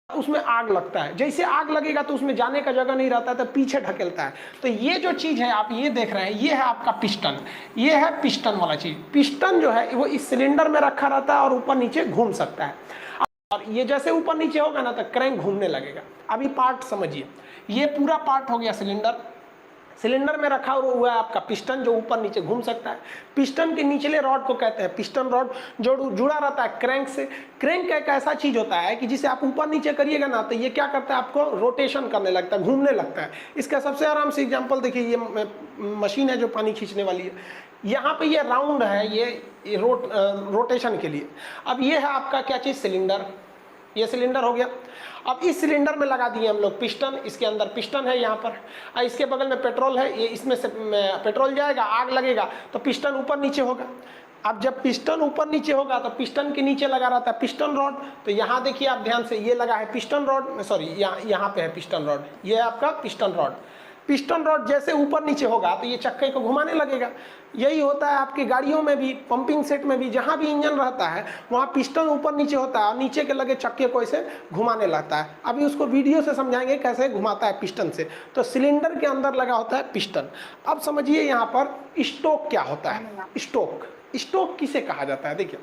उसमें आग लगता है, जैसे आग लगेगा तो उसमें जाने का जगह नहीं रहता है तो पीछे ढकेलता है। तो ये जो चीज़ है आप ये देख रहे हैं, ये है आपका पिस्टन, ये है पिस्टन वाला चीज़। पिस्टन जो है वो इस सिलेंडर में रखा रहता है और ऊपर नीचे घूम सकता है, और ये जैसे ऊपर नीचे होगा ना तो क्रैंक घूमने लगेगा। अभी पार्ट समझिए, ये पूरा पार्ट हो गया सिलेंडर, सिलेंडर में रखा हुआ है आपका पिस्टन जो ऊपर नीचे घूम सकता है। पिस्टन के निचले रॉड को कहते हैं पिस्टन रॉड, जो जुड़ा रहता है क्रैंक से। क्रैंक एक ऐसा चीज होता है कि जिसे आप ऊपर नीचे करिएगा ना तो ये क्या करता है, आपको रोटेशन करने लगता है, घूमने लगता है। इसका सबसे आराम से एग्जांपल देखिए, ये मशीन है जो पानी खींचने वाली है, यहाँ पे ये राउंड है, ये रोटेशन के लिए। अब ये है आपका क्या चीज, सिलेंडर, ये सिलेंडर हो गया। अब इस सिलेंडर में लगा दिए हम लोग पिस्टन, इसके अंदर पिस्टन है यहाँ पर, और इसके बगल में पेट्रोल है, ये इसमें से पेट्रोल जाएगा, आग लगेगा तो पिस्टन ऊपर नीचे होगा। अब जब पिस्टन ऊपर नीचे होगा तो पिस्टन के नीचे लगा रहता है पिस्टन रॉड। तो यहाँ देखिए आप ध्यान से, ये लगा है पिस्टन रॉड, सॉरी यहाँ पे है पिस्टन रॉड, ये है आपका पिस्टन रॉड। पिस्टन रॉड जैसे ऊपर नीचे होगा तो ये चक्के को घुमाने लगेगा। यही होता है आपकी गाड़ियों में भी, पंपिंग सेट में भी, जहाँ भी इंजन रहता है वहाँ पिस्टन ऊपर नीचे होता है और नीचे के लगे चक्के को ऐसे घुमाने लगता है। अभी उसको वीडियो से समझाएंगे कैसे घुमाता है पिस्टन से। तो सिलेंडर के अंदर लगा होता है पिस्टन। अब समझिए यहाँ पर स्टोक क्या होता है। स्टोक, स्टोक किसे कहा जाता है, देखिए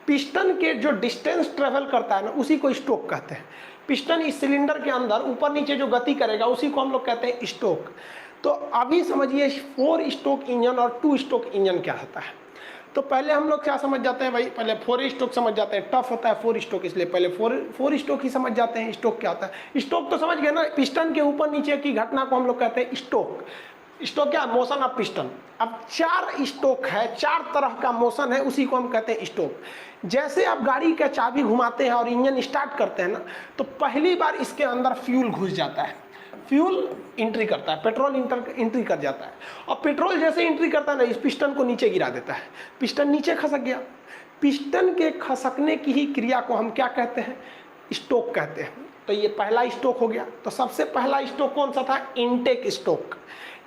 पिस्टन के जो डिस्टेंस ट्रेवल करता है ना उसी को स्टोक कहते हैं। पिस्टन इस सिलेंडर के अंदर ऊपर नीचे जो गति करेगा उसी को हम लोग कहते हैं स्टोक। तो अभी समझिए 4 स्टोक इंजन और 2 स्टोक इंजन क्या होता है। तो पहले हम लोग क्या समझ जाते हैं भाई, पहले 4 स्टोक समझ जाते हैं, टफ होता है 4 स्टोक, इसलिए पहले 4 स्टोक ही समझ जाते हैं। स्टोक क्या होता है, स्टोक तो समझ गए ना, पिस्टन के ऊपर नीचे की घटना को हम लोग कहते हैं स्टोक। स्टोक क्या, मोशन ऑफ पिस्टन। अब 4 स्टोक है, 4 तरह का मोशन है, उसी को हम कहते हैं स्टोक। जैसे आप गाड़ी का चाबी घुमाते हैं और इंजन स्टार्ट करते हैं ना, तो पहली बार इसके अंदर फ्यूल घुस जाता है, फ्यूल एंट्री करता है, पेट्रोल एंट्री कर जाता है। और पेट्रोल जैसे एंट्री करता है ना, इस पिस्टन को नीचे गिरा देता है, पिस्टन नीचे खसक गया। पिस्टन के खसकने की ही क्रिया को हम क्या कहते हैं, स्टोक कहते हैं। तो ये पहला स्टोक हो गया। तो सबसे पहला स्टोक कौन सा था, इनटेक स्टोक।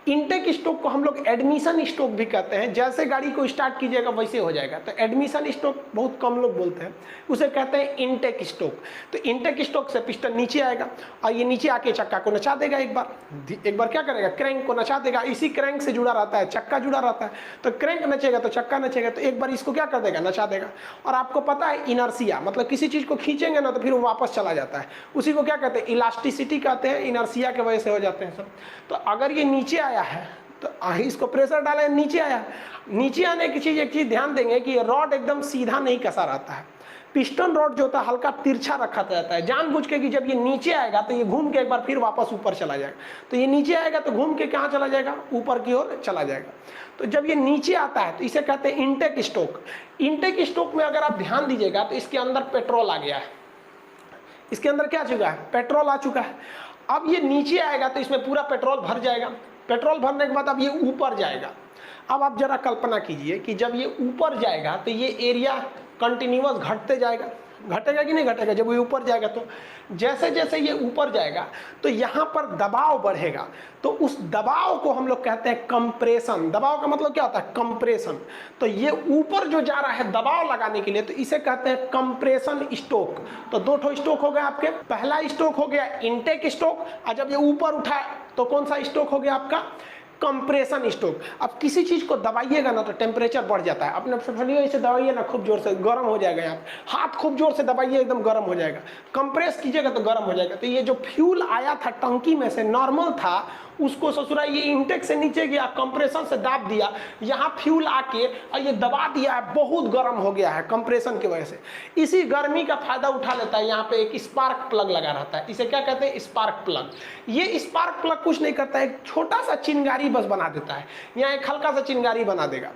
इनटेक स्टोक को हम लोग एडमिशन स्टोक भी कहते हैं। जैसे गाड़ी को स्टार्ट कीजिएगा वैसे हो जाएगा। तो एडमिशन स्टोक बहुत कम लोग बोलते हैं, उसे कहते हैं इनटेक स्टोक। तो इनटेक स्टोक से पिस्टन नीचे आएगा और ये नीचे आके चक्का को नचा देगा। एक बार क्या करेगा, क्रैंक को नचा देगा। इसी क्रैंक से जुड़ा रहता है चक्का, जुड़ा रहता है। तो क्रैंक नचेगा तो चक्का नचेगा, तो एक बार इसको क्या कर देगा, नचा देगा। और आपको पता है इनर्सिया, मतलब किसी चीज को खींचेंगे ना तो फिर वो वापस चला जाता है, उसी को क्या कहते हैं, इलास्टिसिटी कहते हैं। इनर्सिया के वजह से हो जाते हैं सब। तो अगर ये नीचे आया है तो इसको प्रेशर डाला, नीचे आया। नीचे आने की चीज, एक चीज ध्यान देंगे कि रॉड एकदम सीधा नहीं कसा रहता है। पिस्टन रॉड जो होता है हल्का तिरछा रखा रहता है, जानबूझ के कि जब ये नीचे आएगा तो ये घूम के एक बार फिर वापस ऊपर चला जाएगा। तो ये नीचे आएगा तो घूम के कहाँ चला जाएगा, ऊपर की ओर चला जाएगा। तो जब ये नीचे आता है तो इसे कहते हैं इनटेक स्टोक। इनटेक स्टोक में अगर आप ध्यान दीजिएगा तो इसके अंदर पेट्रोल आ गया है। इसके अंदर क्या आ चुका है, पेट्रोल आ चुका है। अब ये नीचे आएगा तो इसमें पूरा पेट्रोल भर जाएगा। पेट्रोल भरने के बाद अब ये ऊपर जाएगा। अब आप जरा कल्पना कीजिए कि जब ये ऊपर जाएगा तो ये एरिया कंटिन्यूअस घटते जाएगा, घटेगा कि नहीं घटेगा। जब ये ऊपर जाएगा तो जैसे जैसे ये ऊपर जाएगा तो यहाँ पर दबाव बढ़ेगा। तो उस दबाव को हम लोग कहते हैं कंप्रेशन। दबाव का मतलब क्या होता है, कंप्रेशन। तो ये ऊपर जो जा रहा है दबाव लगाने के लिए, तो इसे कहते हैं कंप्रेशन स्टोक। तो 2 स्टोक हो गए आपके। पहला स्टोक हो गया इनटेक स्टोक, और जब ये ऊपर उठा तो कौन सा स्टोक हो गया आपका, कंप्रेशन स्टोक। अब किसी चीज को दबाइएगा ना तो टेम्परेचर बढ़ जाता है। अपने फलियों इसे दबाइए ना खूब जोर से, गर्म हो जाएगा। यहाँ हाथ खूब जोर से दबाइए, एकदम गर्म हो जाएगा। कंप्रेस कीजिएगा तो गर्म हो जाएगा। तो ये जो फ्यूल आया था टंकी में से, नॉर्मल था, उसको ससुरा ये इंटेक से नीचे गया, कंप्रेशन से दाब दिया, यहाँ फ्यूल आके और ये दबा दिया है, बहुत गर्म हो गया है कंप्रेशन की वजह से। इसी गर्मी का फायदा उठा लेता है। यहाँ पे एक स्पार्क प्लग लगा रहता है, इसे क्या कहते हैं, स्पार्क प्लग। ये स्पार्क प्लग कुछ नहीं करता है, एक छोटा सा चिंगारी बस बना देता है। यहाँ एक हल्का सा चिंगारी बना देगा।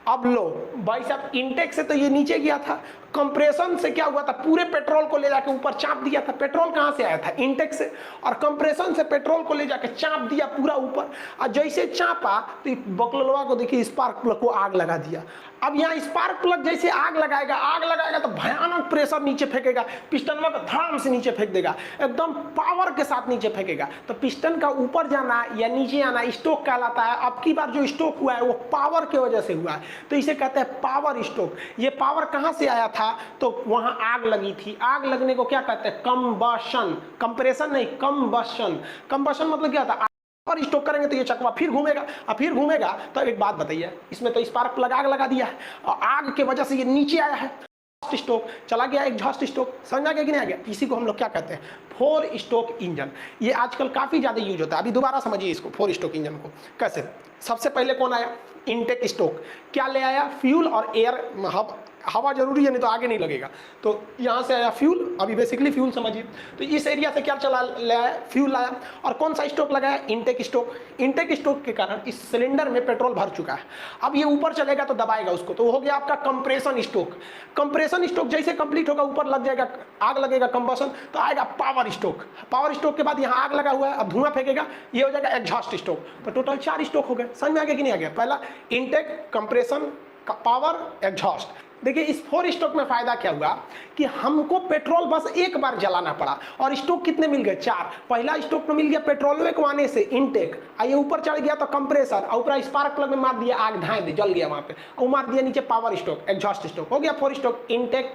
अब लो भाई साहब, इनटेक से तो ये नीचे गया था, कंप्रेशन से क्या हुआ था, पूरे पेट्रोल को ले जाके ऊपर चाप दिया था। पेट्रोल कहाँ से आया था, इनटेक से। और कंप्रेशन से पेट्रोल को ले जाके चाप दिया पूरा ऊपर। और जैसे चापा तो बकलवा को देखिए, स्पार्क प्लग को आग लगा दिया। अब यहाँ स्पार्क प्लग जैसे आग लगाएगा तो भयानक प्रेशर नीचे फेंकेगा, पिस्टन को धड़ाम से नीचे फेंक देगा, एकदम पावर के साथ नीचे फेंकेगा। तो पिस्टन का ऊपर जाना या नीचे आना स्टोक कहलाता है। अब की बार जो स्टोक हुआ है वो पावर की वजह से हुआ है। तो इसे कहते हैं पावर स्ट्रोक। ये पावर कहाँ से आया था, तो वहाँ आग लगी थी, आग लगने को क्या कहते हैं, कंबशन, कंप्रेशन नहीं कंबशन। कंबशन मतलब क्या था, और स्टोक करेंगे तो ये चकवा फिर घूमेगा और फिर घूमेगा। तो एक बात बताइए, इसमें तो स्पार्क प्लग आग लगा दिया है और आग के वजह से ये नीचे आया है, स्टोक चला गया, एग्जॉस्ट स्टोक, समझा गया कि नहीं आ गया। इसी को हम लोग क्या कहते हैं, 4 स्टोक इंजन। ये आजकल काफी ज्यादा यूज होता है। अभी दोबारा समझिए इसको, 4 स्टोक इंजन को कैसे। सबसे पहले कौन आया, इनटेक स्टोक, क्या ले आया, फ्यूल और एयर, हवा जरूरी है नहीं तो आगे नहीं लगेगा। तो यहाँ से आया फ्यूल, अभी बेसिकली फ्यूल समझिए। तो इस एरिया से क्या चला ले आया, फ्यूल लाया। और कौन सा स्टोक लगाया, इनटेक स्टोक। इनटेक स्टोक के कारण इस सिलेंडर में पेट्रोल भर चुका है, अब ये ऊपर चलेगा तो दबाएगा उसको, तो हो गया आपका कंप्रेशन स्टोक। कंप्रेशन स्टोक जैसे कंप्लीट होगा, ऊपर लग जाएगा, आग लगेगा कंबशन, तो आएगा पावर स्टोक। पावर स्टोक के बाद यहाँ आग लगा हुआ है, अब धुआं फेंकेगा, ये हो जाएगा एग्जॉस्ट स्टोक। तो टोटल 4 स्टोक हो गए। समझ में आ गया कि नहीं आ गया, पहला इनटेक, कंप्रेशन, पावर, एग्जॉस्ट। देखिए इस 4 स्टोक में फायदा क्या हुआ कि हमको पेट्रोल बस एक बार जलाना पड़ा, और स्टोक कितने मिल गए, 4। पहला स्टोक में मिल गया पेट्रोल को आने से इनटेक, ये ऊपर चढ़ गया तो कंप्रेसर, और ऊपर स्पार्क प्लग में मार दिया, आग धाए दी, जल गया वहां पे, और मार दिया नीचे पावर स्टोक, एग्जॉस्ट स्टोक। हो गया 4 स्टोक, इनटेक,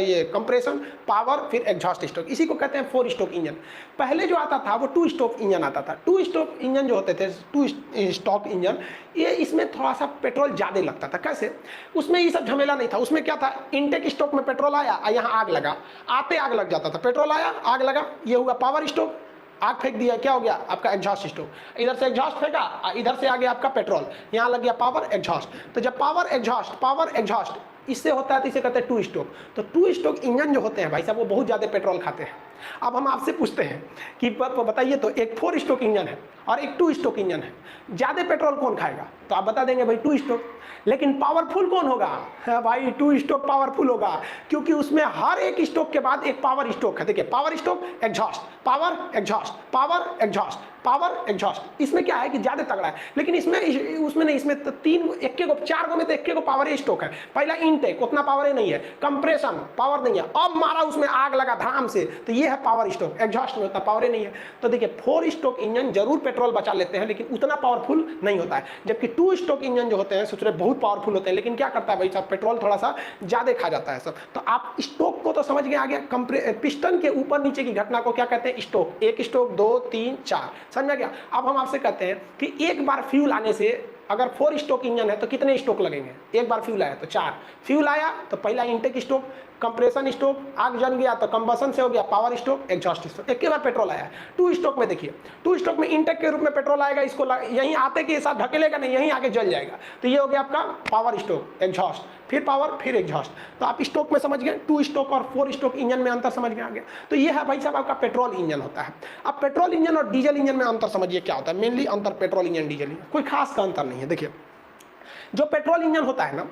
ये कंप्रेशन, पावर, फिर एग्जॉस्ट स्टोक। इसी को कहते हैं 4 स्टोक इंजन। पहले जो आता था वो 2 स्टोक इंजन आता था। 2 स्टोक इंजन जो होते थे, 2 स्टोक इंजन, ये इसमें थोड़ा सा पेट्रोल ज्यादा लगता था। कैसे, उसमें ये सब झमेला नहीं था। उसमें क्या था, इनटेक स्टोक में पेट्रोल आया, यहाँ आग लगा, आते आग लग जाता था, पेट्रोल आया, आग लगा, ये हुआ पावर स्टोक, आग फेंक दिया, क्या हो गया आपका एग्जॉस्ट स्टोक। इधर से एग्जॉस्ट फेंका, इधर से आ गया आपका पेट्रोल, यहाँ लग गया पावर एग्जॉस्ट। तो जब पावर एग्जॉस्ट इससे होता है तो इसे कहते हैं 2 स्टोक। तो 2 स्टोक इंजन जो होते हैं भाई साहब, वो बहुत ज्यादा पेट्रोल खाते हैं। अब हम आपसे पूछते हैं कि बताइए तो, एक 4 स्टोक इंजन है और एक 2 स्टोक इंजन है, ज्यादा पेट्रोल कौन खाएगा, तो आप बता देंगे भाई 2 स्टोक। लेकिन पावरफुल कौन होगा, है भाई 2 स्टोक पावरफुल होगा, क्योंकि उसमें हर एक स्टोक के बाद एक पावर स्टोक है। देखिए power stroke, exhaust, power exhaust, power exhaust, power exhaust. इसमें क्या है कि ज्यादा तगड़ा है, लेकिन इसमें उसमें नहीं, इसमें 4 गो में तो 1 गो पावर स्टोक है। पहला इनटेक, उतना पावर नहीं है, कंप्रेशन पावर नहीं है, अब मारा उसमें आग लगा धाम से, तो ये है पावर स्टोक। एग्जॉस्ट में उतना पावर नहीं है। तो देखिए 4 स्टोक इंजन जरूर पेट्रोल बचा लेते हैं, लेकिन उतना पावरफुल नहीं होता है। जबकि 2 स्टोक इंजन जो होते हैं सोच बहुत पावरफुल होते हैं, लेकिन क्या करता है भाई साहब, पेट्रोल थोड़ा सा ज्यादा खा जाता है सब। तो आप स्टोक को तो समझ गए, आगे पिस्टन के ऊपर नीचे की घटना को क्या कहते हैं, स्टोक। 1 स्टोक, 2, 3, 4, समझ गया। अब हम आपसे कहते हैं कि एक बार फ्यूल आने से, अगर 4 स्टोक इंजन है तो कितने स्टोक लगेंगे, एक बार फ्यूल आया तो 4। फ्यूल आया तो पहला इनटेक स्टोक, कंप्रेशन स्टोक, आग जल गया तो कंबशन से हो गया पावर स्टोक, एग्जॉस्ट स्टोक। एक बार पेट्रोल आया। 2 स्टोक में देखिए, 2 स्टोक में इनटेक के रूप में पेट्रोल आएगा, इसको यहीं आते के साथ ढकेलेगा नहीं, यहीं आगे जल जाएगा, तो ये हो गया आपका पावर स्टोक, एग्जॉस्ट, फिर पावर, फिर एग्जॉस्ट। तो आप स्टोक में समझ गए, 2 स्टोक और 4 स्टोक इंजन में अंतर समझ में आ गया। तो ये है भाई साहब आपका पेट्रोल इंजन होता है। अब पेट्रोल इंजन और डीजल इंजन में अंतर समझिए क्या होता है। मेनली अंतर पेट्रोल इंजन, डीजल इंजन, कोई खास का अंतर नहीं है। देखिए जो पेट्रोल इंजन होता है ना,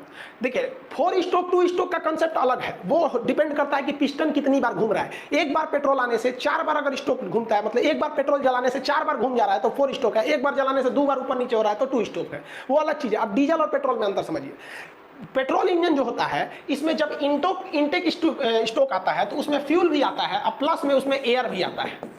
देखिए 4 स्टोक 2 स्टोक का कंसेप्ट अलग है। वो डिपेंड करता है कि पिस्टन कितनी बार घूम रहा है। एक बार पेट्रोल आने से 4 बार अगर स्टोक घूमता है, मतलब एक बार पेट्रोल जलाने से 4 बार घूम जा रहा है तो 4 स्टोक है। एक बार जलाने से 2 बार ऊपर नीचे हो रहा है तो 2 स्टोक है, वो अलग चीज है। अब डीजल और पेट्रोल में अंतर समझिए। पेट्रोल इंजन जो होता है, इसमें जब इनटेक स्टोक आता है तो उसमें फ्यूल भी आता है और प्लस में उसमें एयर भी आता है।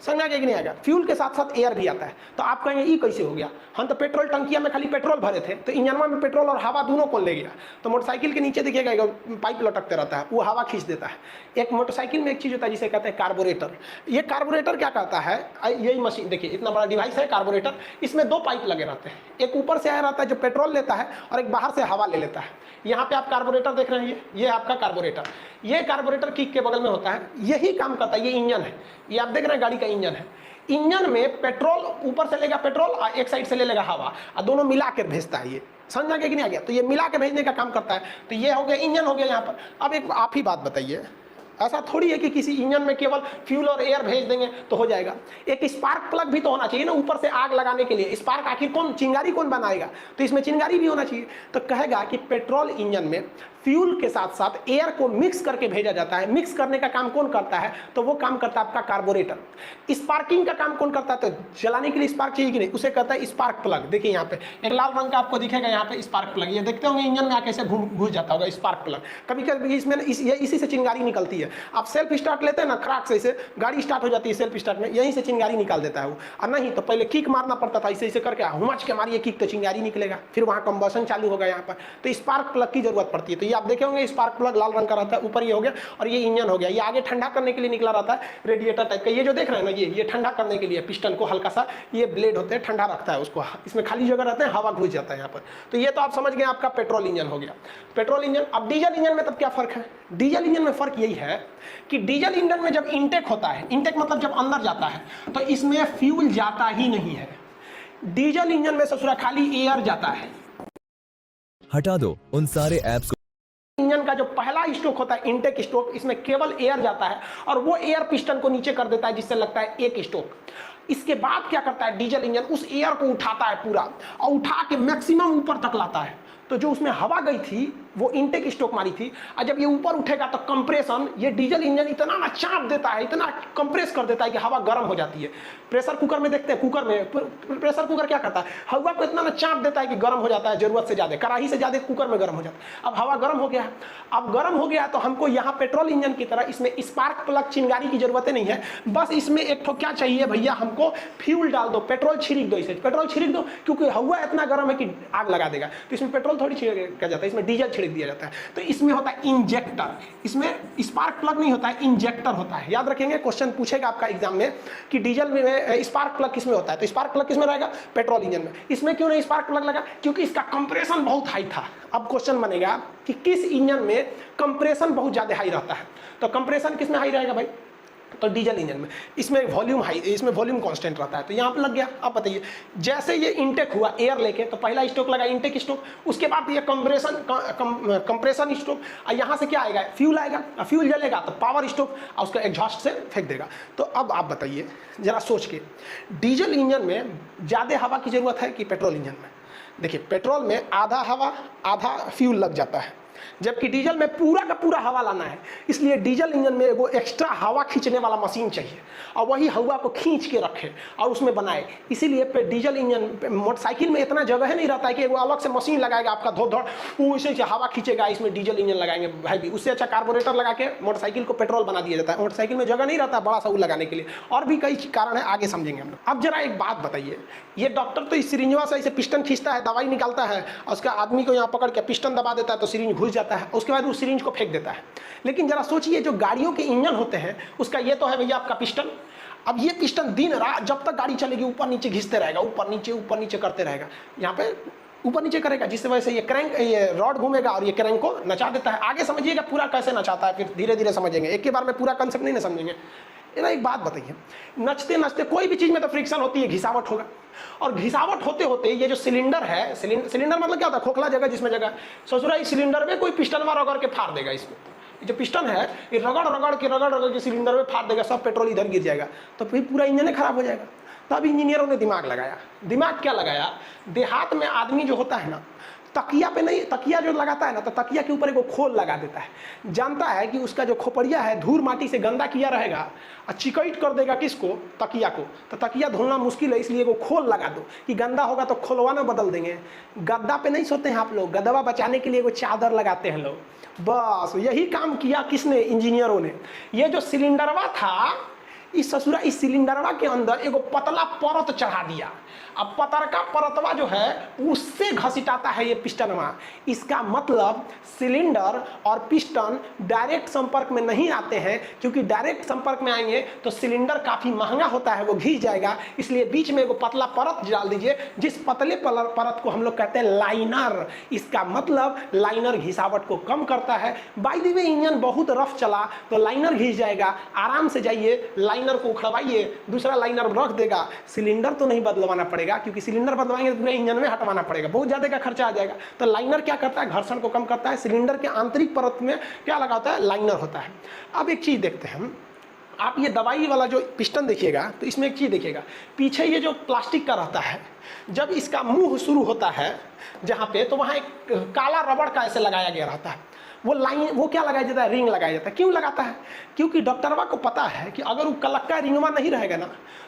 समझ आ गया कि नहीं आएगा, फ्यूल के साथ साथ एयर भी आता है। तो आप कहेंगे ये कैसे हो गया, हम तो पेट्रोल टंकिया में खाली पेट्रोल भरे थे, तो इंजनमा में पेट्रोल और हवा दोनों कौन ले गया। तो मोटरसाइकिल के नीचे देखिएगा पाइप लटकते रहता है, वो हवा खींच देता है। एक मोटरसाइकिल में एक चीज होता है जिसे कहते हैं कार्बोरेटर। ये कार्बोरेटर क्या करता है, यही मशीन देखिए, इतना बड़ा डिवाइस है कार्बोरेटर, इसमें 2 पाइप लगे रहते हैं। एक ऊपर से आया रहता है जो पेट्रोल लेता है, और एक बाहर से हवा ले लेता है। यहाँ पे आप कार्बोरेटर देख रहे हैं, ये आपका कार्बोरेटर। ये कार्बोरेटर किक के बगल में होता है, यही काम करता है। ये इंजन है, ये आप देख रहे हैं गाड़ी का इंजन है। इंजन में पेट्रोल ऊपर से लेगा पेट्रोल और एक साइड से ले लेगा हवा, और दोनों मिला कर भेजता है। ये समझ आ गया कि नहीं आ गया। तो ये मिला के भेजने का काम करता है। तो ये हो गया इंजन हो गया यहाँ पर। अब एक आप ही बात बताइए, ऐसा थोड़ी है कि किसी इंजन में केवल फ्यूल और एयर भेज देंगे तो हो जाएगा। एक स्पार्क प्लग भी तो होना चाहिए ना ऊपर से आग लगाने के लिए। स्पार्क आखिर कौन, चिंगारी कौन बनाएगा, तो इसमें चिंगारी भी होना चाहिए। तो कहेगा कि पेट्रोल इंजन में फ्यूल के साथ साथ एयर को मिक्स करके भेजा जाता है। मिक्स करने का काम कौन करता है? तो वो काम करता है आपका कार्बोरेटर। स्पार्किंग का काम कौन करता है? तो जलाने के लिए स्पार्क चाहिए कि नहीं, उसे कहता है स्पार्क प्लग। देखिए यहाँ पे एक लाल रंग का आपको दिखेगा यहाँ पे स्पार्क प्लग, ये देखते होंगे इंजन में आके ऐसे घुस जाता होगा स्पार्क प्लग। कभी कभी इसमें इसी से चिंगारी निकलती है। आप सेल्फ स्टार्ट लेते हैं ना, खराक से इसे गाड़ी स्टार्ट हो जाती है सेल्फ स्टार्ट में, यहीं से चिंगारी निकाल देता है वो। और नहीं तो पहले किक मारना पड़ता था, इसे करके हुमच के मारिए किक तो चिंगारी निकलेगा, फिर वहाँ कंबसन चालू होगा यहाँ पर। तो स्पार्क प्लग की जरूरत पड़ती है। तो ये आप देखे होंगे स्पार्क प्लग लाल रंग का रहता है, ऊपर ये हो गया और ये इंजन हो गया। ये आगे ठंडा करने के लिए निकला रहता है रेडिएटर टाइप का। ये जो देख रहे हैं ना, ये ठंडा करने के लिए पिस्टन को हल्का सा ये ब्लेड होते हैं, ठंडा रखता है उसको। इसमें खाली जगह रहता है, हवा घुस जाता है यहाँ पर। तो ये तो आप समझ गए आपका पेट्रोल इंजन हो गया, पेट्रोल इंजन। अब डीजल इंजन में तब क्या फर्क है? डीजल इंजन में फर्क यही है कि डीजल इंजन में जब इंटेक होता है, इंटेक मतलब जब अंदर जाता है, तो इसमें फ्यूल जाता ही नहीं है। डीजल इंजन में ससुरा खाली एयर जाता है। हटा दो उन सारे ऐप्स को। इंजन का जो पहला स्ट्रोक होता है इंटेक स्ट्रोक, इसमें केवल एयर जाता है और वो एयर पिस्टन को नीचे कर देता है, जिससे लगता है एक स्ट्रोक। इसके बाद क्या करता है डीजल इंजन? उस एयर को उठाता है पूरा और उठा के मैक्सिमम ऊपर तक लाता है। तो जो उसमें हवा गई थी वो इंटेक स्ट्रोक मारी थी, और जब ये ऊपर उठेगा तो कंप्रेशन, ये डीजल इंजन इतना ना चाप देता है, इतना कंप्रेस कर देता है कि हवा गर्म हो जाती है। प्रेशर कुकर में देखते हैं, कुकर में प्रेशर कुकर क्या करता है? हवा को इतना ना चाप देता है कि गर्म हो जाता है, जरूरत से ज्यादा, कढ़ाई से ज्यादा कुकर में गर्म हो जाता है। अब हवा गर्म हो गया है, अब गर्म हो गया तो हमको यहाँ पेट्रोल इंजन की तरह इसमें स्पार्क प्लग चिंगारी की जरूरत नहीं है। बस इसमें एक ठो क्या चाहिए भैया, हमको फ्यूल डाल दो, पेट्रोल छिड़क दो, इसे पेट्रोल छिड़क दो, क्योंकि हवा इतना गर्म है कि आग लगा देगा। तो इसमें पेट्रोल थोड़ी छिड़का जाता है, इसमें डीजल छिड़क दिया जाता है। तो इसमें होता है इंजेक्टर, इसमें स्पार्क प्लग नहीं होता है, इंजेक्टर होता है। याद रखेंगे, क्वेश्चन पूछेगा आपका एग्जाम में कि डीजल में स्पार्क प्लग किसमें होता है? तो स्पार्क प्लग किसमें रहेगा? पेट्रोल इंजन में। इसमें क्यों नहीं स्पार्क प्लग लगा? क्योंकि इसका कंप्रेशन बहुत हाई था। अब क्वेश्चन बनेगा कि किस इंजन में कंप्रेशन बहुत ज्यादा हाई रहता है? तो कंप्रेशन किसमें हाई रहेगा भाई? तो डीजल इंजन में। इसमें वॉल्यूम हाई, इसमें वॉल्यूम कांस्टेंट रहता है। तो यहाँ पे लग गया। अब बताइए, जैसे ये इंटेक हुआ एयर लेके, तो पहला स्ट्रोक लगा इंटेक स्ट्रोक, उसके बाद ये कंप्रेशन स्ट्रोक, और यहाँ से क्या आएगा? फ्यूल आएगा, फ्यूल जलेगा तो पावर स्ट्रोक, और उसका एग्जॉस्ट से फेंक देगा। तो अब आप बताइए जरा सोच के, डीजल इंजन में ज़्यादा हवा की जरूरत है कि पेट्रोल इंजन में? देखिए, पेट्रोल में आधा हवा आधा फ्यूल लग जाता है, जबकि डीजल में पूरा का पूरा हवा लाना है। इसलिए डीजल इंजन में एगो एक्स्ट्रा हवा खींचने वाला मशीन चाहिए, और वही हवा को खींच के रखे और उसमें बनाए। इसीलिए डीजल इंजन, मोटरसाइकिल में इतना जगह नहीं रहता है कि एगो अलग से मशीन लगाएगा आपका धो धड़, वो इसे हवा खींचेगा, इसमें डीजल इंजन लगाएंगे भाई भी। उससे अच्छा कार्बोरेटर लगा के मोटरसाइकिल को पेट्रोल बना दिया जाता है। मोटरसाइकिल में जगह नहीं रहता बड़ा सा वो लगाने के लिए, और भी कई कारण है, आगे समझेंगे हम लोग। अब जरा एक बात बताइए, ये डॉक्टर तो इस सिरिंजवा से इसे पिस्टन खींचता है, दवाई निकालता है, और उसका आदमी को यहाँ पकड़ के पिस्टन दबा देता है तो सिरिंज घुस जाता है, उसके बाद उस सिरिंज को फेंक देता है। लेकिन जरा सोचिए, जो गाड़ियों के इंजन होते हैं उसका ये तो है भैया आपका पिस्टन। अब ये पिस्टन दिन रात जब तक गाड़ी चलेगी ऊपर नीचे घिसते रहेगा, ऊपर नीचे करते रहेगा, यहाँ पे ऊपर नीचे करेगा, जिससे वजह से ये क्रैंक, ये रॉड घूमेगा और ये क्रैंक को नचा देता है। आगे समझिएगा पूरा कैसे नचाता है, फिर धीरे धीरे समझेंगे, एक के बार में पूरा कंसेप्ट नहीं ना समझेंगे। ना एक बात बताइए, नचते नचते कोई भी चीज में तो फ्रिक्शन होती है, घिसावट होगा, और घिसावट होते होते ये जो सिलेंडर है, सिलेंडर मतलब क्या होता है? खोखला जगह जिसमें जगह, ससुरा इस सिलेंडर में कोई पिस्टन मार रगड़ के फाड़ देगा। इसमें जो पिस्टन है ये रगड़ के सिलेंडर में फाड़ देगा, सब पेट्रोल इधर गिर जाएगा, तो फिर पूरा इंजन खराब हो जाएगा। तब इंजीनियरों ने दिमाग लगाया। दिमाग क्या लगाया? देहात में आदमी जो होता है ना, तकिया पे नहीं, तकिया जो लगाता है ना, तो तकिया के ऊपर एक खोल लगा देता है। जानता है कि उसका जो खोपड़िया है धूल माटी से गंदा किया रहेगा और चिकट कर देगा किसको? तकिया को। तो तकिया धोना मुश्किल है, इसलिए वो खोल लगा दो कि गंदा होगा तो खोलवाना बदल देंगे। गद्दा पे नहीं सोते हैं आप लोग, गदवा बचाने के लिए वो चादर लगाते हैं लोग। बस यही काम किया किसने? इंजीनियरों ने। ये जो सिलेंडरवा था, इस ससुरा इस सिलेंडरवा के अंदर एगो पतला परत चढ़ा दिया। अब पतरका परतवा जो है उससे घसीटाता है ये पिस्टनवा। इसका मतलब सिलेंडर और पिस्टन डायरेक्ट संपर्क में नहीं आते हैं, क्योंकि डायरेक्ट संपर्क में आएंगे तो सिलेंडर काफी महंगा होता है, वो घिस जाएगा। इसलिए बीच में एगो पतला परत डाल दीजिए, जिस पतले परत को हम लोग कहते हैं लाइनर। इसका मतलब लाइनर घिसावट को कम करता है। बाय द वे, इंजन बहुत रफ चला तो लाइनर घिस जाएगा, आराम से जाइए, लाइनर को उखड़वाइए, दूसरा लाइनर रख देगा। सिलेंडर तो नहीं बदलवाना पड़ेगा, क्योंकि सिलेंडर बदलवाएंगे तो पूरे इंजन में हटवाना पड़ेगा, बहुत ज्यादा का खर्चा आ जाएगा। तो लाइनर क्या करता है? घर्षण को कम करता है। सिलेंडर के आंतरिक परत में क्या लगा होता है? लाइनर होता है। अब एक चीज देखते हैं हम, आप ये दवाई वाला जो पिस्टन देखिएगा तो इसमें एक चीज देखिएगा, पीछे ये जो प्लास्टिक का रहता है, जब इसका मुंह शुरू होता है जहाँ पे, तो वहाँ एक काला रबड़ का ऐसे लगाया गया रहता है। वो लाइन, वो क्या लगाया जाता है, रिंग लगाया जाता है। क्यों लगाता है? क्योंकि डॉक्टरवा को पता है कि अगर वो कलक्का रिंगवा नहीं रहेगा ना,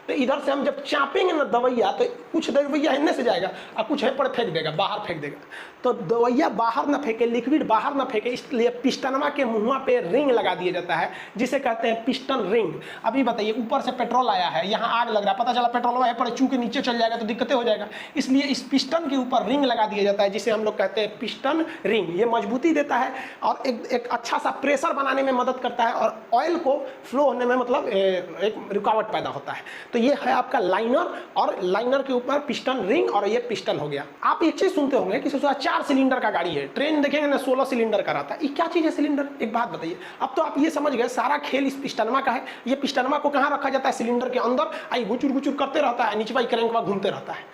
तो इधर से हम जब चापेंगे ना दवैया, तो कुछ दवैया हिन्ने से जाएगा और कुछ है पर फेंक देगा, बाहर फेंक देगा। तो दवैया बाहर ना फेंके, लिक्विड बाहर ना फेंके, इसलिए पिस्टनवा के मुँह पे रिंग लगा दिया जाता है, जिसे कहते हैं पिस्टन रिंग। अभी बताइए, ऊपर से पेट्रोल आया है, यहाँ आग लग रहा है, पता चला पेट्रोल है पर चू के नीचे चल जाएगा तो दिक्कतें हो जाएगा, इसलिए इस पिस्टन के ऊपर रिंग लगा दिया जाता है, जिसे हम लोग कहते हैं पिस्टन रिंग। ये मजबूती देता है और एक अच्छा सा प्रेशर बनाने में मदद करता है और ऑयल को फ्लो होने में मतलब एक रुकावट पैदा होता है। तो ये है आपका लाइनर, और लाइनर के ऊपर पिस्टन रिंग, और ये पिस्टन हो गया। आप एक चीज सुनते होंगे कि 4 सिलेंडर का गाड़ी है, ट्रेन देखेंगे ना 16 सिलेंडर का रहता है। ये क्या चीज है सिलेंडर? एक बात बताइए, अब तो आप ये समझ गए सारा खेल इस पिस्टनमा का है। ये पिस्टनमा को कहाँ रखा जाता है? सिलेंडर के अंदर। आई गुचुर गुचुर करते रहता है, नीचे भाई क्रैंकवा घूमते रहता है।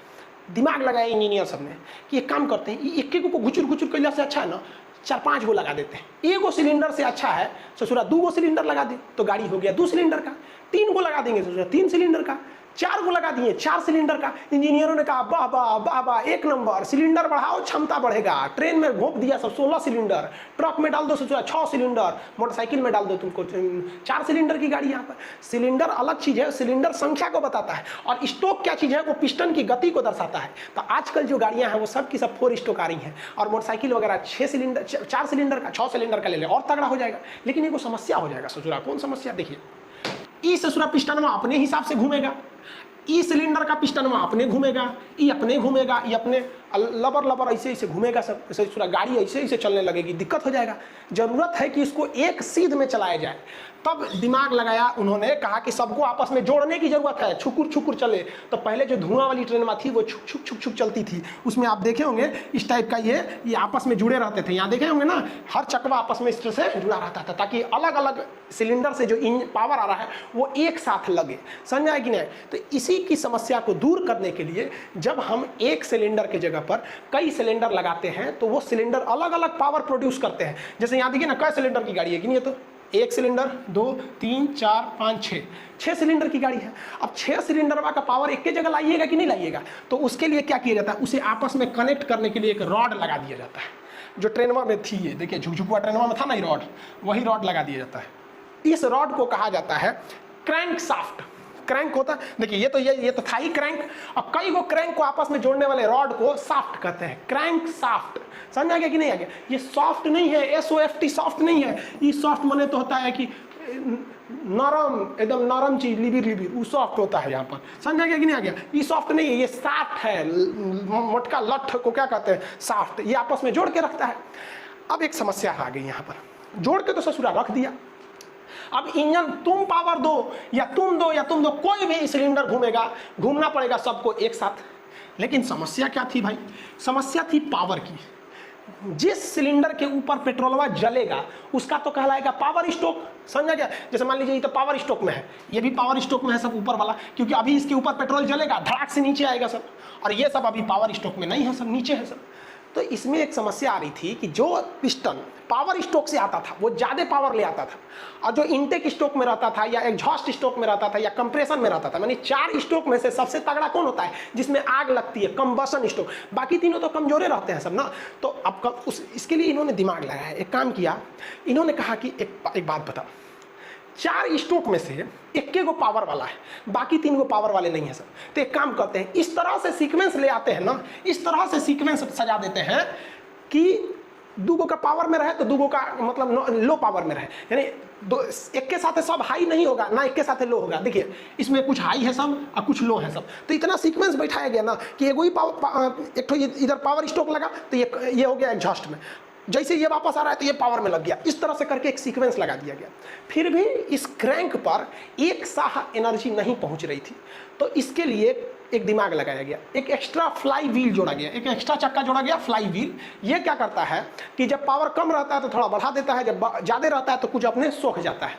दिमाग लगाया इंजीनियर सब ने कि एक काम करते हैं, एक एक को घुचुर घुचुर कैला से अच्छा है ना 4-5 गो लगा देते हैं। एगो सिलेंडर से अच्छा है ससुरा 2 गो सिलेंडर लगा दे तो गाड़ी हो गया 2 सिलेंडर का। 3 गो लगा देंगे ससुरा 3 सिलेंडर का। 4 गो लगा दिए 4 सिलेंडर का। इंजीनियरों ने कहा वाह वाह वाह वाह, 1 नंबर, सिलेंडर बढ़ाओ क्षमता बढ़ेगा। ट्रेन में घोंप दिया सब 16 सिलेंडर, ट्रक में डाल दो ससुरा 6 सिलेंडर, मोटरसाइकिल में डाल दो तुमको 4 सिलेंडर की गाड़ी। यहाँ पर सिलेंडर अलग चीज है, सिलेंडर संख्या को बताता है, और स्टोक क्या चीज है? वो पिस्टन की गति को दर्शाता है। तो आजकल जो गाड़ियां हैं वो सब की सब 4 स्टोक आ रही हैं, और मोटरसाइकिल वगैरह 6 सिलेंडर 4 सिलेंडर का 6 सिलेंडर का ले ले और तगड़ा हो जाएगा। लेकिन ये समस्या हो जाएगा ससुरा। कौन समस्या? देखिए, ई ससुरा पिस्टनमा अपने हिसाब से घूमेगा, ई सिलेंडर का पिस्टनमा अपने घूमेगा, ई अपने घूमेगा, ये अपने लबर लबर ऐसे ऐसे घूमेगा, सब ऐसे पूरा गाड़ी ऐसे ऐसे चलने लगेगी, दिक्कत हो जाएगा। जरूरत है कि इसको एक सीध में चलाया जाए। तब दिमाग लगाया उन्होंने, कहा कि सबको आपस में जोड़ने की जरूरत है, छुकुर छुकुर चले। तो पहले जो धुआं वाली ट्रेन थी वो छुक छुक छुक छुक चलती थी, उसमें आप देखे होंगे इस टाइप का ये आपस में जुड़े रहते थे। यहाँ देखे होंगे ना, हर चकवा आपस में इस तरह से जुड़ा रहता था, ताकि अलग अलग सिलेंडर से जो पावर आ रहा है वो एक साथ लगे। समझ आए कि नहीं? तो इसी की समस्या को दूर करने के लिए जब हम एक सिलेंडर की जगह पर कई सिलेंडर लगाते हैं तो वो सिलेंडर अलग अलग पावर प्रोड्यूस करते हैं। जैसे यहाँ देखिए ना, कई सिलेंडर की गाड़ी है कि नहीं? तो 1 सिलेंडर, 2, 3, 4, 5, 6 सिलेंडर की गाड़ी है। अब 6 सिलेंडर का पावर एक ही जगह लाइएगा कि नहीं लाइएगा? तो उसके लिए क्या किया जाता है? उसे आपस में कनेक्ट करने के लिए एक रॉड लगा दिया जाता है, जो ट्रेनवा में थी। ये देखिए, झुकझुकुआ ट्रेनवा में था ना ये रॉड, वही रॉड लगा दिया जाता है। इस रॉड को कहा जाता है क्रैंक शाफ्ट। क्रैंक होता है, देखिए ये तो था ही क्रैंक, और कई गो क्रैंक को आपस में जोड़ने वाले रॉड को शाफ्ट कहते हैं, क्रैंक शाफ्ट। समझ आ गया कि नहीं आ गया? ये सॉफ्ट नहीं है, SOFT सॉफ्ट नहीं है। ये सॉफ्ट माने तो होता है कि नरम, एकदम नरम चीज, लिबिर लिबिर, वो सॉफ्ट होता है यहाँ पर। समझ आ गया कि नहीं आ गया? ये सॉफ्ट नहीं है, ये शाफ्ट है। मोटका लठ को क्या कहते हैं? शाफ्ट। ये आपस में जोड़ के रखता है। अब एक समस्या आ गई यहाँ पर, जोड़ के तो ससुरा रख दिया, अब इंजन तुम पावर दो या तुम दो या तुम दो, कोई भी सिलेंडर घूमेगा, घूमना पड़ेगा सबको एक साथ। लेकिन समस्या क्या थी भाई? समस्या थी पावर की। जिस सिलेंडर के ऊपर पेट्रोलवा जलेगा उसका तो कहलाएगा पावर स्टोक। समझा गया? जैसे मान लीजिए ये तो पावर स्टोक में है, ये भी पावर स्टोक में है सब ऊपर वाला, क्योंकि अभी इसके ऊपर पेट्रोल जलेगा, धड़ाक से नीचे आएगा सब, और ये सब अभी पावर स्टोक में नहीं है, सब नीचे है सब। तो इसमें एक समस्या आ रही थी कि जो पिस्टन पावर स्टोक से आता था वो ज़्यादा पावर ले आता था, और जो इनटेक स्टोक में रहता था या एग्जॉस्ट स्टोक में रहता था या कंप्रेशन में रहता था, यानी 4 स्टोक में से सबसे तगड़ा कौन होता है? जिसमें आग लगती है, कंबशन स्टोक। बाकी तीनों तो कमजोरे रहते हैं सब ना। तो अब इसके लिए इन्होंने दिमाग लगाया, एक काम किया, इन्होंने कहा कि एक बात बताओ, 4 स्टोक में से 1 गो पावर वाला है, बाकी 3 गो पावर वाले नहीं है सब। तो एक काम करते हैं, इस तरह से सीक्वेंस ले आते हैं ना, इस तरह से सीक्वेंस सजा देते हैं कि 2 गो का पावर में रहे तो 2 गो का मतलब लो पावर में रहे, यानी एक के साथ सब हाई नहीं होगा ना, एक के साथ लो होगा। देखिए इसमें कुछ हाई है सब और कुछ लो है सब। तो इतना सीक्वेंस बैठाया गया ना कि एगो ही एक तो इधर पावर स्टोक लगा तो ये हो गया एग्जॉस्ट में, जैसे ये वापस आ रहा है तो ये पावर में लग गया। इस तरह से करके एक सीक्वेंस लगा दिया गया। फिर भी इस क्रैंक पर एक साह एनर्जी नहीं पहुंच रही थी, तो इसके लिए एक दिमाग लगाया गया, एक एक्स्ट्रा फ्लाई व्हील जोड़ा गया, एक एक्स्ट्रा चक्का जोड़ा गया, फ्लाई व्हील। ये क्या करता है कि जब पावर कम रहता है तो थोड़ा बढ़ा देता है, जब ज़्यादा रहता है तो कुछ अपने सोख जाता है।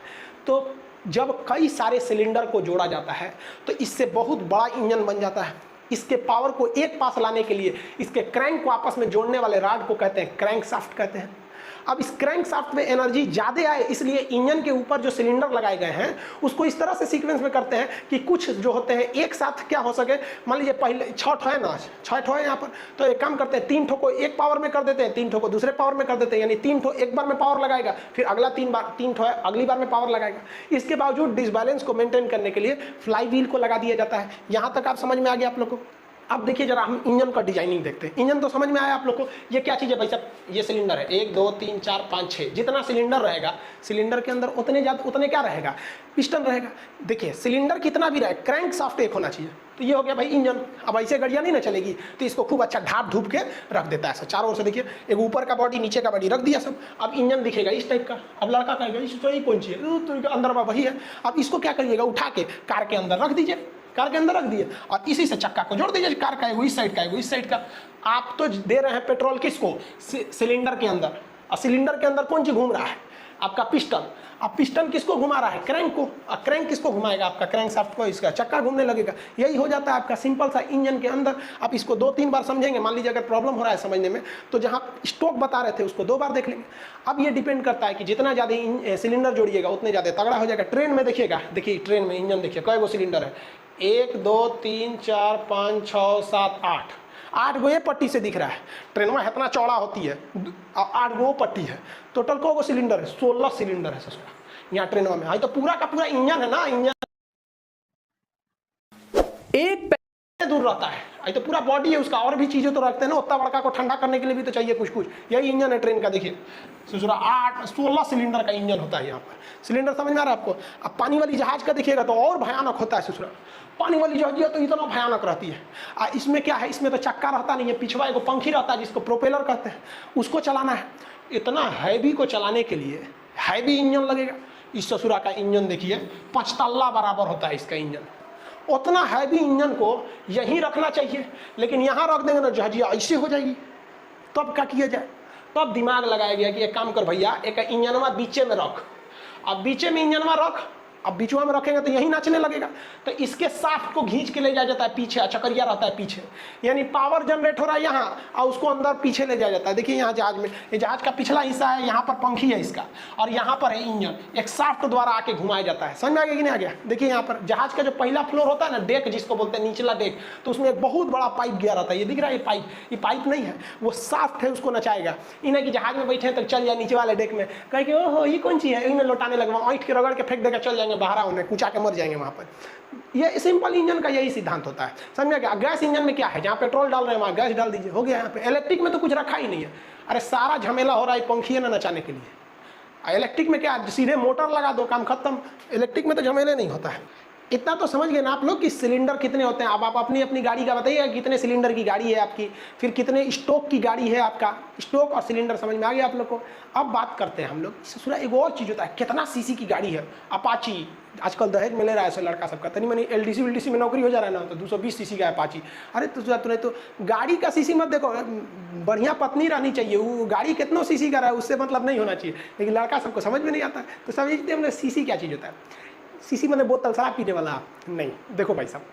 तो जब कई सारे सिलेंडर को जोड़ा जाता है तो इससे बहुत बड़ा इंजन बन जाता है। इसके पावर को एक पास लाने के लिए इसके क्रैंक को आपस में जोड़ने वाले रॉड को कहते हैं क्रैंक शाफ्ट कहते हैं। अब इस क्रैंक शाफ्ट में एनर्जी ज़्यादा आए, इसलिए इंजन के ऊपर जो सिलेंडर लगाए गए हैं उसको इस तरह से सीक्वेंस में करते हैं कि कुछ जो होते हैं एक साथ क्या हो सके। मान लीजिए पहले 6 ठो है ना, 6 ठो है यहाँ पर, तो एक काम करते हैं 3 ठो को एक पावर में कर देते हैं, 3 ठो को दूसरे पावर में कर देते हैं, यानी 3 ठो एक बार में पावर लगाएगा, फिर अगला 3 ठो है अगली बार में पावर लगाएगा। इसके बावजूद डिसबैलेंस को मेंटेन करने के लिए फ्लाई व्हील को लगा दिया जाता है। यहाँ तक आप समझ में आ गया आप लोग को। अब देखिए जरा हम इंजन का डिजाइनिंग देखते हैं। इंजन तो समझ में आया आप लोग को। ये क्या चीज़ है भाई साहब, ये सिलेंडर है, 1 2 3 4 5 6, जितना सिलेंडर रहेगा सिलेंडर के अंदर उतने क्या रहेगा, पिस्टन रहेगा। देखिए सिलेंडर कितना भी रहे, क्रैंक शाफ्ट एक होना चाहिए। तो ये हो गया भाई इंजन। अब ऐसे गाड़ियाँ नहीं ना चलेगी, तो इसको खूब अच्छा ढाप धूप के रख देता है ऐसा चारों ओर से। देखिए एक ऊपर का बॉडी नीचे का बॉडी रख दिया सब। अब इंजन दिखेगा इस टाइप का। अब लड़का कहेगा इसको ही कौन चाहिए, तो अंदर वही है। अब इसको क्या करिएगा, उठा के कार के अंदर रख दीजिए, कार के अंदर रख दिए और इसी से चक्का को जोड़ दीजिए। कार का है वो इस साइड का है वो इस साइड का। आप तो दे रहे हैं पेट्रोल किसको, सिलेंडर के अंदर, और सिलेंडर के अंदर कौन चीज घूम रहा है, आपका पिस्टन। अब पिस्टन किसको घुमा रहा है, क्रैंक को। और क्रैंक किसको घुमाएगा, आपका क्रैंक शाफ्ट को, इसका चक्का घूमने लगेगा। यही हो जाता है आपका सिंपल सा इंजन के अंदर। आप इसको 2-3 बार समझेंगे। मान लीजिए अगर प्रॉब्लम हो रहा है समझने में, तो जहाँ स्टोक बता रहे थे उसको 2 बार देख लेंगे। अब ये डिपेंड करता है कि जितना ज़्यादा सिलेंडर जोड़िएगा उतने ज़्यादा तगड़ा हो जाएगा। ट्रेन में देखिएगा, देखिए ट्रेन में इंजन देखिए कई गो सिलेंडर है, 1 2 3 4 5 6 7 8 गो ये पट्टी से दिख रहा है। ट्रेन में इतना चौड़ा होती है, 8 गो पट्टी है। टोटल को गो सिलेंडर है, 16 सिलेंडर है ससुरा यहाँ ट्रेन में। आई तो पूरा का पूरा इंजन है ना, इंजन एक पैर दूर रहता है। आई तो पूरा बॉडी है उसका, और भी चीजें तो रखते हैं ना, उतना बड़का को ठंडा करने के लिए भी तो चाहिए कुछ कुछ। यही इंजन है ट्रेन का। देखिए ससुरा 16 सिलेंडर का इंजन होता है यहाँ पर। सिलेंडर समझ में आ रहा है आपको। अब पानी वाली जहाज का देखिएगा तो और भयानक होता है ससुरा। पानी वाली जहाज तो इतना भयानक रहती है। इसमें क्या है, इसमें तो चक्का रहता नहीं है, पिछवा एगो पंखी रहता है जिसको प्रोपेलर कहते हैं, उसको चलाना है। इतना हैवी को चलाने के लिए हैवी इंजन लगेगा। इस ससुरा का इंजन देखिए 5 तल्ला बराबर होता है इसका इंजन। उतना हैवी इंजन को यहीं रखना चाहिए, लेकिन यहाँ रख देंगे ना जहाजिया ऐसे हो जाएगी। तब क्या किया जाए, तब दिमाग लगाया गया कि एक काम कर भैया, एक इंजनवा बीचे में रख। अब बीचे में इंजनवा रख, अब बीचवा में रखेंगे तो यही नाचने लगेगा। तो इसके शाफ्ट को खींच के ले जाया जाता है पीछे, चकरिया रहता है पीछे, यानी पावर जनरेट हो रहा है यहाँ और उसको अंदर पीछे ले जाया जाता है। देखिए यहाँ जहाज में, ये जहाज का पिछला हिस्सा है, यहाँ पर पंखी है इसका, और यहाँ पर है इंजन। एक शाफ्ट द्वारा आके घुमाया जाता है। समझ में आ गया कि नहीं आ गया। देखिए यहाँ पर जहाज का जो पहला फ्लोर होता है ना, डेक जिसको बोलते हैं, निचला डेक, तो उसमें एक बहुत बड़ा पाइप गया रहता है। ये दिख रहा है, ये पाइप नहीं है, वो शाफ्ट है, उसको नचाएगा। इन्हें कि जहाज में बैठे तक चल जाए नीचे वाले डेक में, कहे कि ओहो ये कौन चीज है, इनमें लौटाने लगवा, ऐंठ के रगड़ के फेंक देकर चल जाएंगे बाहर, उन्हें कुचा के मर जाएंगे वहां पर। ये सिंपल इंजन का यही सिद्धांत होता है। समझ गया। गैस इंजन में क्या है, जहाँ पेट्रोल डाल रहे हैं वहाँ गैस डाल दीजिए, हो गया। यहाँ पे इलेक्ट्रिक में तो कुछ रखा ही नहीं है। अरे सारा झमेला हो रहा है पंखी है ना नचाने के लिए। इलेक्ट्रिक में क्या, सीधे मोटर लगा दो, काम खत्म। इलेक्ट्रिक में तो झमेले नहीं होता है। इतना तो समझ गए ना आप लोग कि सिलेंडर कितने होते हैं। अब आप अपनी अपनी गाड़ी का बताइएगा कितने सिलेंडर की गाड़ी है आपकी, फिर कितने स्टोक की गाड़ी है आपका। स्टोक और सिलेंडर समझ में आ गया आप लोग को। अब बात करते हैं हम लोग ससुरा एक और चीज़ होता है, कितना सीसी की गाड़ी है। अपाची आजकल दहेज में ले रहा है ऐसे लड़का सबका, तनी मनी LDC में नौकरी हो जा रहा है ना, तो 220 सीसी का अपाची। अरे तो तो गाड़ी का सीसी मत देखो, बढ़िया पत्नी रहनी चाहिए। वो गाड़ी कितना सीसी का रहा है उससे मतलब नहीं होना चाहिए, लेकिन लड़का सबको समझ में नहीं आता है। तो समझते हैं सीसी क्या चीज़ होता है। सीसी मतलब बोतल शराब पीने वाला नहीं। देखो भाई साहब,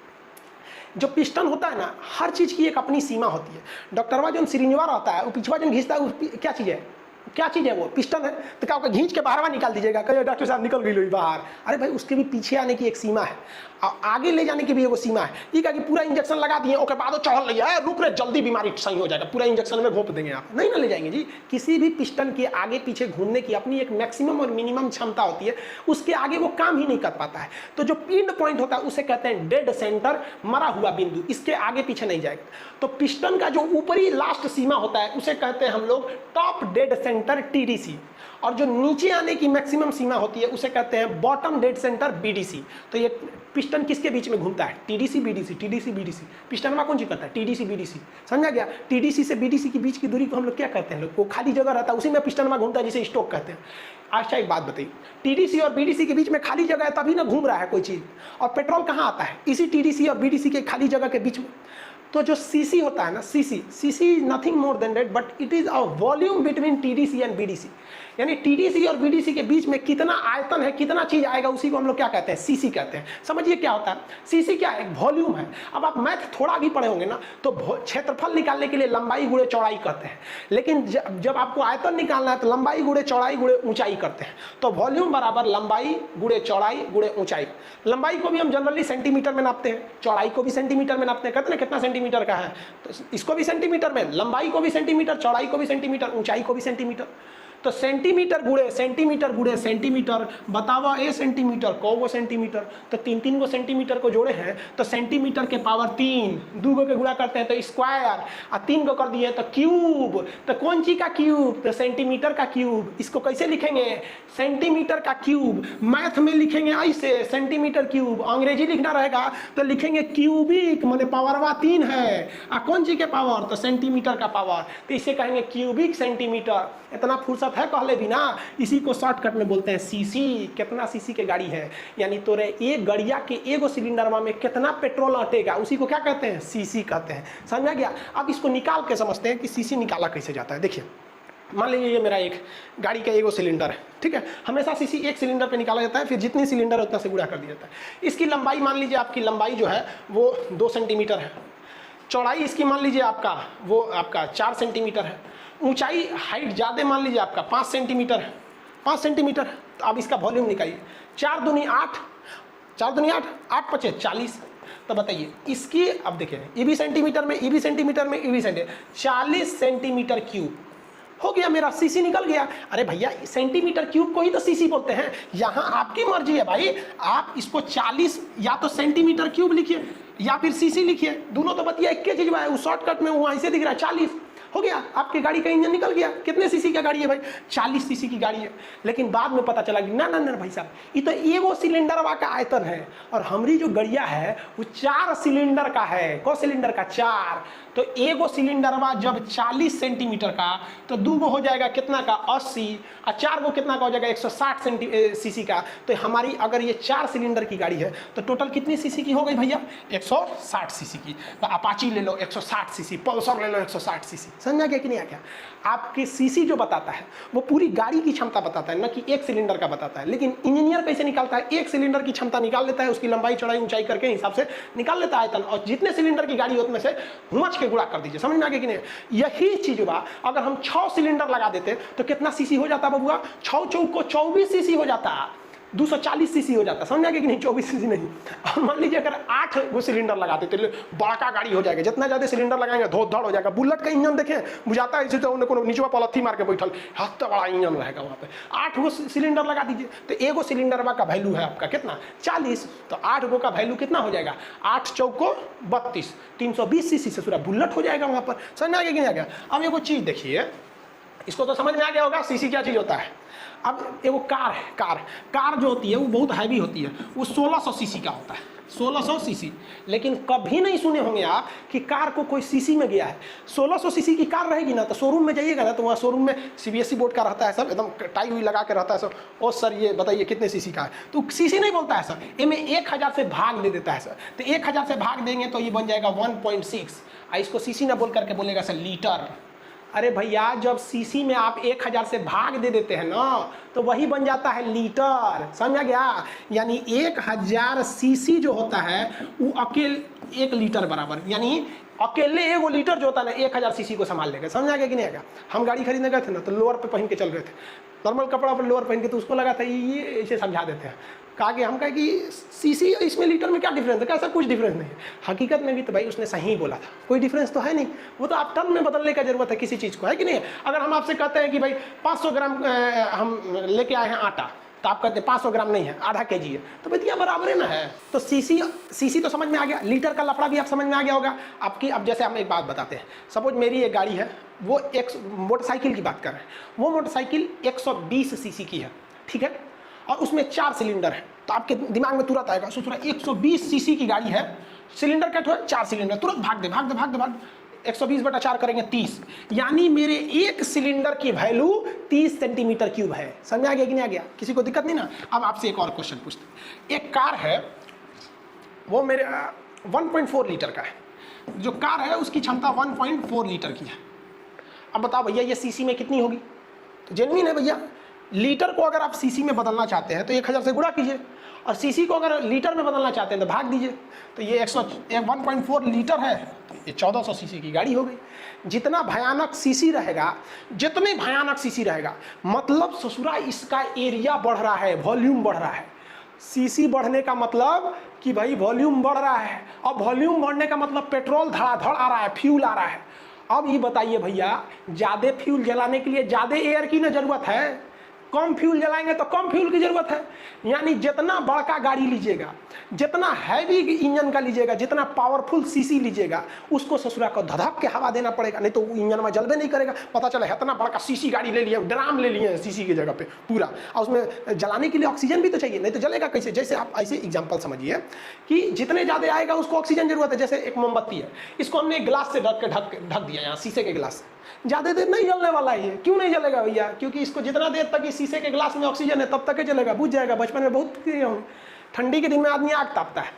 जो पिस्टन होता है ना, हर चीज़ की एक अपनी सीमा होती है। डॉक्टरवा जो सिरिंजवा रहता है, वो पिछवा जो घिसता है, क्या चीज़ है, क्या चीज़ है वो, पिस्टन है। तो क्या होगा, घींच के बाहर निकाल दीजिएगा, कहिए डॉक्टर साहब निकल गई बाहर। अरे भाई उसके भी पीछे आने की एक सीमा है और आगे ले जाने की भी एक सीमा है। ये क्या कि पूरा इंजेक्शन लगा दिए, उसके बाद वो चढ़ लिया है, रुक रहे, जल्दी बीमारी सही हो जाएगा, पूरा इंजेक्शन में घोंप देंगे आप, नहीं ना ले जाएंगे जी। किसी भी पिस्टन के आगे पीछे घूमने की अपनी एक मैक्सिमम और मिनिमम क्षमता होती है, उसके आगे वो काम ही नहीं कर पाता है। तो जो एंड पॉइंट होता है उसे कहते हैं डेड सेंटर, मरा हुआ बिंदु, इसके आगे पीछे नहीं जाएगा। तो पिस्टन का जो ऊपरी लास्ट सीमा होता है उसे कहते हैं हम लोग टॉप डेड सेंटर TDC, और जो नीचे आने की मैक्सिमम सीमा होती है उसे कहते हैं बॉटम डेड सेंटर BDC। तो ये पिस्टन किसके बीच में घूमता है, TDC BDC। पिस्टन में कौन चीज करता है, TDC BDC। समझा गया। TDC से BDC के बीच की दूरी को हम लोग क्या कहते हैं, लोग को खाली जगह रहता है, उसी में पिस्टन में घूमता है, जिसे स्टोक कहते हैं। अच्छा एक बात बताइए, TDC और BDC के बीच में खाली जगह है तभी ना घूम रहा है कोई चीज, और पेट्रोल कहाँ आता है, इसी TDC और BDC के खाली जगह के बीच में। तो जो सीसी होता है ना, CC is nothing more than that but it is a volume between TDC and BDC, यानी टीडीसी और बीडीसी के बीच में कितना आयतन है, कितना चीज आएगा, उसी को हम लोग क्या कहते हैं, सीसी कहते हैं। समझिए क्या होता है सीसी, क्या है, एक वॉल्यूम है। अब आप मैथ थोड़ा भी पढ़े होंगे ना, तो क्षेत्रफल निकालने के लिए लंबाई गुणे चौड़ाई कहते हैं, लेकिन जब आपको आयतन निकालना है तो लंबाई गुणे चौड़ाई गुणे ऊंचाई करते हैं। तो वॉल्यूम बराबर लंबाई गुणे चौड़ाई गुणे ऊंचाई। लंबाई को भी हम जनरली सेंटीमीटर में नापते हैं, चौड़ाई को भी सेंटीमीटर में नापते हैं, कहते हैं कितना सेंटीमीटर का है, तो इसको भी सेंटीमीटर में, लंबाई को भी सेंटीमीटर, चौड़ाई को भी सेंटीमीटर, ऊंचाई को भी सेंटीमीटर। तो सेंटीमीटर गुणे सेंटीमीटर, बताओ ए सेंटीमीटर को सेंटीमीटर, तो तीन तीन को सेंटीमीटर को जोड़े हैं तो सेंटीमीटर के पावर 3, 2 को के गुणा करते हैं तो स्क्वायर, और 3 को कर दिए तो क्यूब। तो कौन सी का क्यूब, तो सेंटीमीटर का क्यूब। इसको कैसे लिखेंगे, सेंटीमीटर का क्यूब। मैथ में लिखेंगे ऐसे सेंटीमीटर क्यूब, अंग्रेजी लिखना रहेगा तो लिखेंगे क्यूबिक, माने पावरवा 3 है, और कौन सी के पावर, तो सेंटीमीटर का पावर, तो इसे कहेंगे क्यूबिक सेंटीमीटर। इतना फुर्सत है कहले बिना, इसी को शॉर्टकट में बोलते हैं सीसी। कितना सीसी के गाड़ी है, यानी तोरे एक गड़िया के एगो सिलेंडरवा में कितना पेट्रोल अटेगा, उसी को क्या कहते हैं, सीसी कहते हैं। समझा गया। अब इसको निकाल के समझते हैं कि सीसी निकाला कैसे जाता है। देखिए मान लीजिए ये मेरा एक गाड़ी का एगो सिलेंडर है, ठीक है। हमेशा सीसी एक सिलेंडर पे निकाला जाता है, फिर जितनी सिलेंडर उतना से गुणा कर दिया जाता है। इसकी लंबाई मान लीजिए, आपकी लंबाई जो है वो 2 सेंटीमीटर है, चौड़ाई इसकी मान लीजिए आपका वो आपका 4 सेंटीमीटर है, ऊंचाई हाइट ज़्यादा मान लीजिए आपका 5 सेंटीमीटर है, 5 सेंटीमीटर। तो अब इसका वॉल्यूम निकालिए, 4 दूनी 8, 4 दूनी 8, 8 पचे 40। तो बताइए इसकी, अब देखिए ये भी सेंटीमीटर में, ये भी सेंटीमीटर में, ये भी सेंटीमीटर, 40 सेंटीमीटर क्यूब हो गया, मेरा सीसी निकल गया। अरे भैया सेंटीमीटर क्यूब को ही तो सीसी बोलते हैं, यहाँ आपकी मर्जी है भाई, आप इसको 40 या तो सेंटीमीटर क्यूब लिखिए या फिर सीसी लिखिए, दोनों तो बतिया एक चीज है। वो शॉर्टकट में वहाँ ऐसे दिख रहा है 40, हो गया, आपकी गाड़ी का इंजन निकल गया। कितने सीसी का गाड़ी है भाई, 40 सीसी की गाड़ी है। लेकिन बाद में पता चला कि ना ना ना भाई साहब, ये तो एगो सिलेंडरवा का आयतन है, और हमारी जो गड़िया है वो 4 सिलेंडर का है। कौ सिलेंडर का, 4। तो एगो सिलेंडरवा जब 40 सेंटीमीटर का, तो 2 गो हो जाएगा कितना का, 80, और 4 गो कितना का हो जाएगा, 160 सीसी का। तो हमारी अगर ये 4 सिलेंडर की गाड़ी है तो टोटल कितनी सीसी की हो गई भैया, 160 सीसी की। तो अपाची ले लो 160 सीसी, पल्सर ले लो 160 सीसी। समझा गया कि नहीं आ गया। आपके सीसी जो बताता है वो पूरी गाड़ी की क्षमता बताता है, न कि एक सिलेंडर का बताता है। लेकिन इंजीनियर कैसे निकालता है, एक सिलेंडर की क्षमता निकाल लेता है, उसकी लंबाई चौड़ाई ऊंचाई करके हिसाब से निकाल लेता है आयतन, और जितने सिलेंडर की गाड़ी उसमें से हुमच के गुणा कर दीजिए। समझ में आ गया कि नहीं। यही चीज बा, अगर हम 6 सिलेंडर लगा देते तो कितना सीसी हो जाता बबुआ, 6 चौक को 24 सीसी हो जाता, 240 सीसी हो जाता। समझ आ गया कि नहीं, 24 सीसी नहीं। और मान लीजिए अगर 8 गो सिलेंडर लगाते तो बड़का गाड़ी हो जाएगा, जितना ज्यादा सिलेंडर लगाएंगे धोध धड़ हो जाएगा। बुलेट का इंजन देखें, बुझाता है तो उन्हें नीचे पलथी मार के बैठल, हफ्ता बड़ा इंजन रहेगा वहाँ पे। 8 गो सिलेंडर लगा दीजिए तो एगो सिलेंडर का वैल्यू है आपका कितना, 40। तो 8 गो का वैल्यू कितना हो जाएगा, 8 चौक को 32, 320 सीसी से पूरा बुलेट हो जाएगा वहाँ पर। समझ में आ गया कि नहीं आ गया। अब एगो चीज देखिए, इसको तो समझ में आ गया होगा सीसी क्या चीज होता है। अब एगो कार है, कार जो होती है वो बहुत हैवी होती है, वो 1600 सीसी का होता है, 1600 सीसी। लेकिन कभी नहीं सुने होंगे आप कि कार को कोई सीसी में गया है। 1600 सीसी की कार रहेगी ना, तो शोरूम में जाइएगा ना, तो वहाँ शोरूम में सीबीएसई बोर्ड का रहता है सब, एकदम टाई हुई लगा के रहता है सब। और सर ये बताइए कितने सीसी का है, तो सीसी नहीं बोलता है सर, इनमें 1000 से भाग दे देता है सर। तो 1000 से भाग देंगे तो ये बन जाएगा 1.6, इसको सीसी ना बोल करके बोलेगा सर लीटर। अरे भैया जब सीसी में आप 1000 से भाग दे देते हैं ना, तो वही बन जाता है लीटर। समझा गया। यानी 1000 सीसी जो होता है वो अकेले 1 लीटर बराबर, यानी अकेले एगो लीटर जो होता है ना 1000 सीसी को संभाल लेगा। समझा गया कि नहीं आएगा। हम गाड़ी खरीदने गए थे ना, तो लोअर पे पहन के चल रहे थे, नॉर्मल कपड़ा पर लोअर पहन के, तो उसको लगा था ये ऐसे समझा देते हैं। कहा कि हम कहे कि सीसी इसमें लीटर में क्या डिफरेंस है, कैसा कुछ डिफरेंस नहीं है। हकीकत में भी तो भाई उसने सही बोला था, कोई डिफरेंस तो है नहीं। वो तो आप टर्म में बदलने का जरूरत है किसी चीज़ को, है कि नहीं। अगर हम आपसे कहते हैं कि भाई 500 ग्राम हम लेके आए हैं आटा, तो आप कहते हैं 500 ग्राम नहीं है, आधा केजी है, तो भैया बराबर है ना है। तो सीसी तो समझ में आ गया, लीटर का लफड़ा भी आप समझ में आ गया होगा आपकी। अब जैसे हम एक बात बताते हैं, सपोज मेरी एक गाड़ी है, वो एक मोटरसाइकिल की बात कर रहे हैं, वो मोटरसाइकिल 120 सीसी की है, ठीक है, और उसमें 4 सिलेंडर है। तो आपके दिमाग में तुरंत आएगा, सोच रहा 120 सीसी की गाड़ी है, सिलेंडर क्या है, 4 सिलेंडर, तुरंत भाग दे 120/4 करेंगे 30, यानी मेरे एक सिलेंडर की वैल्यू 30 सेंटीमीटर क्यूब है। समझ में आ गया कि नहीं आ गया, किसी को दिक्कत नहीं ना। अब आपसे एक और क्वेश्चन पूछते हैं, एक कार है वो मेरे 1.4 लीटर का है, जो कार है उसकी क्षमता 1.4 लीटर की है। अब बताओ भैया ये सीसी में कितनी होगी? तो जेन्युइन है भैया। लीटर को अगर आप सीसी में बदलना चाहते हैं तो 1000 से गुणा कीजिए, और सीसी को अगर लीटर में बदलना चाहते हैं तो भाग दीजिए। तो ये 1.4 लीटर है, ये 1400 सीसी की गाड़ी हो गई। जितना भयानक सीसी रहेगा, जितने भयानक सीसी रहेगा, मतलब ससुरा इसका एरिया बढ़ रहा है, वॉल्यूम बढ़ रहा है। सीसी बढ़ने का मतलब कि भाई वॉल्यूम बढ़ रहा है, और वॉल्यूम बढ़ने का मतलब पेट्रोल धड़ाधड़ आ रहा है, फ्यूल आ रहा है। अब ये बताइए भैया, ज़्यादा फ्यूल जलाने के लिए ज़्यादा एयर की ना जरूरत है, कम फ्यूल जलाएंगे तो कम फ्यूल की जरूरत है। यानी जितना बड़का गाड़ी लीजिएगा, जितना हैवी इंजन का लीजिएगा, जितना पावरफुल सीसी लीजिएगा, उसको ससुरा को धधक के हवा देना पड़ेगा, नहीं तो वो इंजन में जलबे नहीं करेगा। पता चला इतना बड़का सीसी गाड़ी ले लिया, ड्राम ले लिए सीसी की जगह पे पूरा, और उसमें जलाने के लिए ऑक्सीजन भी तो चाहिए, नहीं तो जलेगा कैसे? जैसे आप ऐसे एग्जाम्पल समझिए कि जितने ज़्यादा आएगा उसको ऑक्सीजन जरूरत है। जैसे एक मोमबत्ती है, इसको हमने एक गिलास से ढक दिया, यहाँ शीशे के गिलास से, ज़्यादा देर नहीं जलने वाला है ये। क्यों नहीं जलेगा भैया? क्योंकि इसको जितना देर तक इस शीशे के गिलास में ऑक्सीजन है तब तक ही जलेगा, बुझ जाएगा। बचपन में बहुत किए होंगे, ठंडी के दिन में आदमी आग तापता है,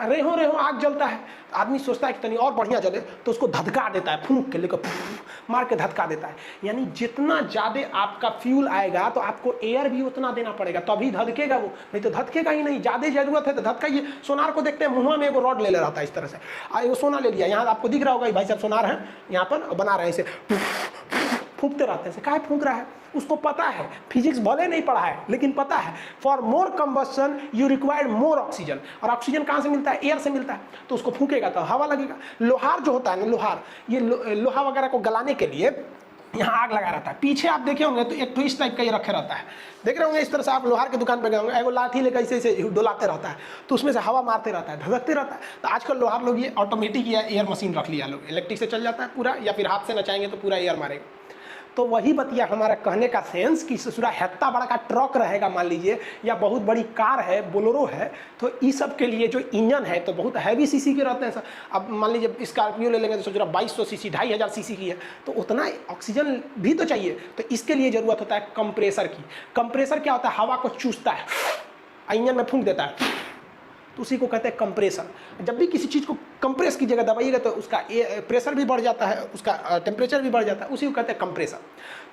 रेहो आग जलता है, आदमी सोचता है कि तनी और बढ़िया जले, तो उसको धधका देता है, फूंक के लेकर मार के धधका देता है। यानी जितना ज़्यादा आपका फ्यूल आएगा तो आपको एयर भी उतना देना पड़ेगा, तभी धधकेगा वो, नहीं तो धधकेगा ही नहीं। ज़्यादा जरूरत है तो धधकाइए। सोनार को देखते हैं, मुँह में एगो रॉड ले रहा था इस तरह से, एगो सोना ले लिया, यहाँ आपको दिख रहा होगा भाई साहब सोनार है, यहाँ पर बना रहे हैं, इसे फूंकते रहते हैं। काहे फूंक रहा है? उसको पता है, फिजिक्स भले नहीं पढ़ा है लेकिन पता है, for more combustion you required more oxygen. और ऑक्सीजन कहाँ से मिलता है? एयर से मिलता है। तो उसको फूंकेगा तो हवा लगेगा। लोहार जो होता है ना, लोहार, ये लोहा वगैरह को गलाने के लिए यहाँ आग लगा रहता है। पीछे आप देखे होंगे तो एक तो इस टाइप का ये रखे रहता है, देख रहे होंगे इस तरह से। आप लोहार की दुकान पर गए होंगे, एगो लाठी लेकर ऐसे डोलाते रहता है, तो उसमें से हवा मारते रहता है, धधकते रहता है। तो आजकल लोहार लोग ये ऑटोमेटिक या एयर मशीन रख लिया लोग, इलेक्ट्रिक से चल जाता है पूरा, या फिर हाथ से नचाएंगे तो पूरा एयर मारेगा। तो वही बतिया हमारा कहने का सेंस कि ससुरा हेत्ता बड़ा का ट्रक रहेगा मान लीजिए, या बहुत बड़ी कार है, बोलेरो है, तो इस सब के लिए जो इंजन है तो बहुत हैवी सीसी के रहते हैं सर। अब मान लीजिए स्कॉर्पियो ले लेंगे तो ससुरा 2200 सीसी, 2500 सीसी की है, तो उतना ऑक्सीजन भी तो चाहिए। तो इसके लिए ज़रूरत होता है कंप्रेसर की। कंप्रेसर क्या होता है? हवा को चूसता है, इंजन में फूंक देता है, तो उसी को कहते हैं कंप्रेसर। जब भी किसी चीज़ को कंप्रेस की जगह दबाइएगा तो उसका प्रेशर भी बढ़ जाता है, उसका टेम्परेचर भी बढ़ जाता है, उसी को कहते हैं कंप्रेसर।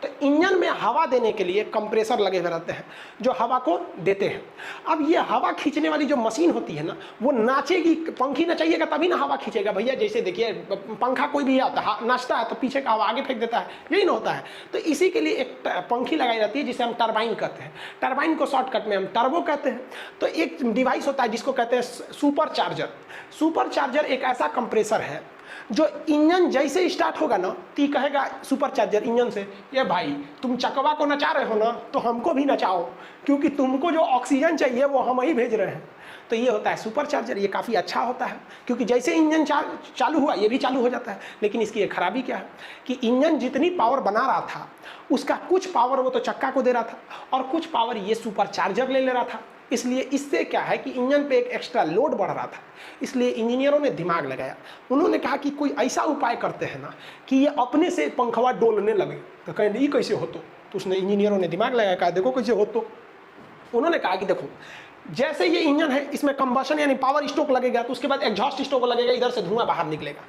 तो इंजन में हवा देने के लिए कंप्रेसर लगे हुए रहते हैं जो हवा को देते हैं। अब ये हवा खींचने वाली जो मशीन होती है ना, वो नाचेगी, पंखी नचाइएगा तभी ना हवा खींचेगा भैया। जैसे देखिए पंखा कोई भी आता है, नाचता है तो पीछे का हवा आगे फेंक देता है, यही ना होता है। तो इसी के लिए एक पंखी लगाई जाती है जिसे हम टरबाइन कहते हैं। टरबाइन को शॉर्टकट में हम टर्बो कहते हैं। तो एक डिवाइस होता है जिसको कहते हैं सुपर चार्जर। सुपर चार्जर एक ऐसा कंप्रेसर है जो इंजन जैसे स्टार्ट होगा ना, ती कहेगा सुपर चार्जर इंजन से, ये भाई तुम चकवा को नचा रहे हो ना, तो हमको भी नचाओ, क्योंकि तुमको जो ऑक्सीजन चाहिए वो हम ही भेज रहे हैं। तो ये होता है सुपर चार्जर। ये काफ़ी अच्छा होता है क्योंकि जैसे इंजन चालू हुआ ये भी चालू हो जाता है। लेकिन इसकी एक खराबी क्या है कि इंजन जितनी पावर बना रहा था उसका कुछ पावर वो तो चक्का को दे रहा था और कुछ पावर ये सुपर चार्जर ले रहा था। इसलिए इससे क्या है कि इंजन पे एक एक्स्ट्रा लोड बढ़ रहा था। इसलिए इंजीनियरों ने दिमाग लगाया, उन्होंने कहा कि कोई ऐसा उपाय करते हैं ना कि ये अपने से पंखवा डोलने लगे। तो कहें ये कैसे हो? तो उसने इंजीनियरों ने दिमाग लगाया, कहा देखो कैसे हो। तो उन्होंने कहा कि देखो जैसे ये इंजन है इसमें कंबशन यानी पावर स्ट्रोक लगेगा तो उसके बाद एग्जॉस्ट स्ट्रोक लगेगा, इधर से धुआं बाहर निकलेगा।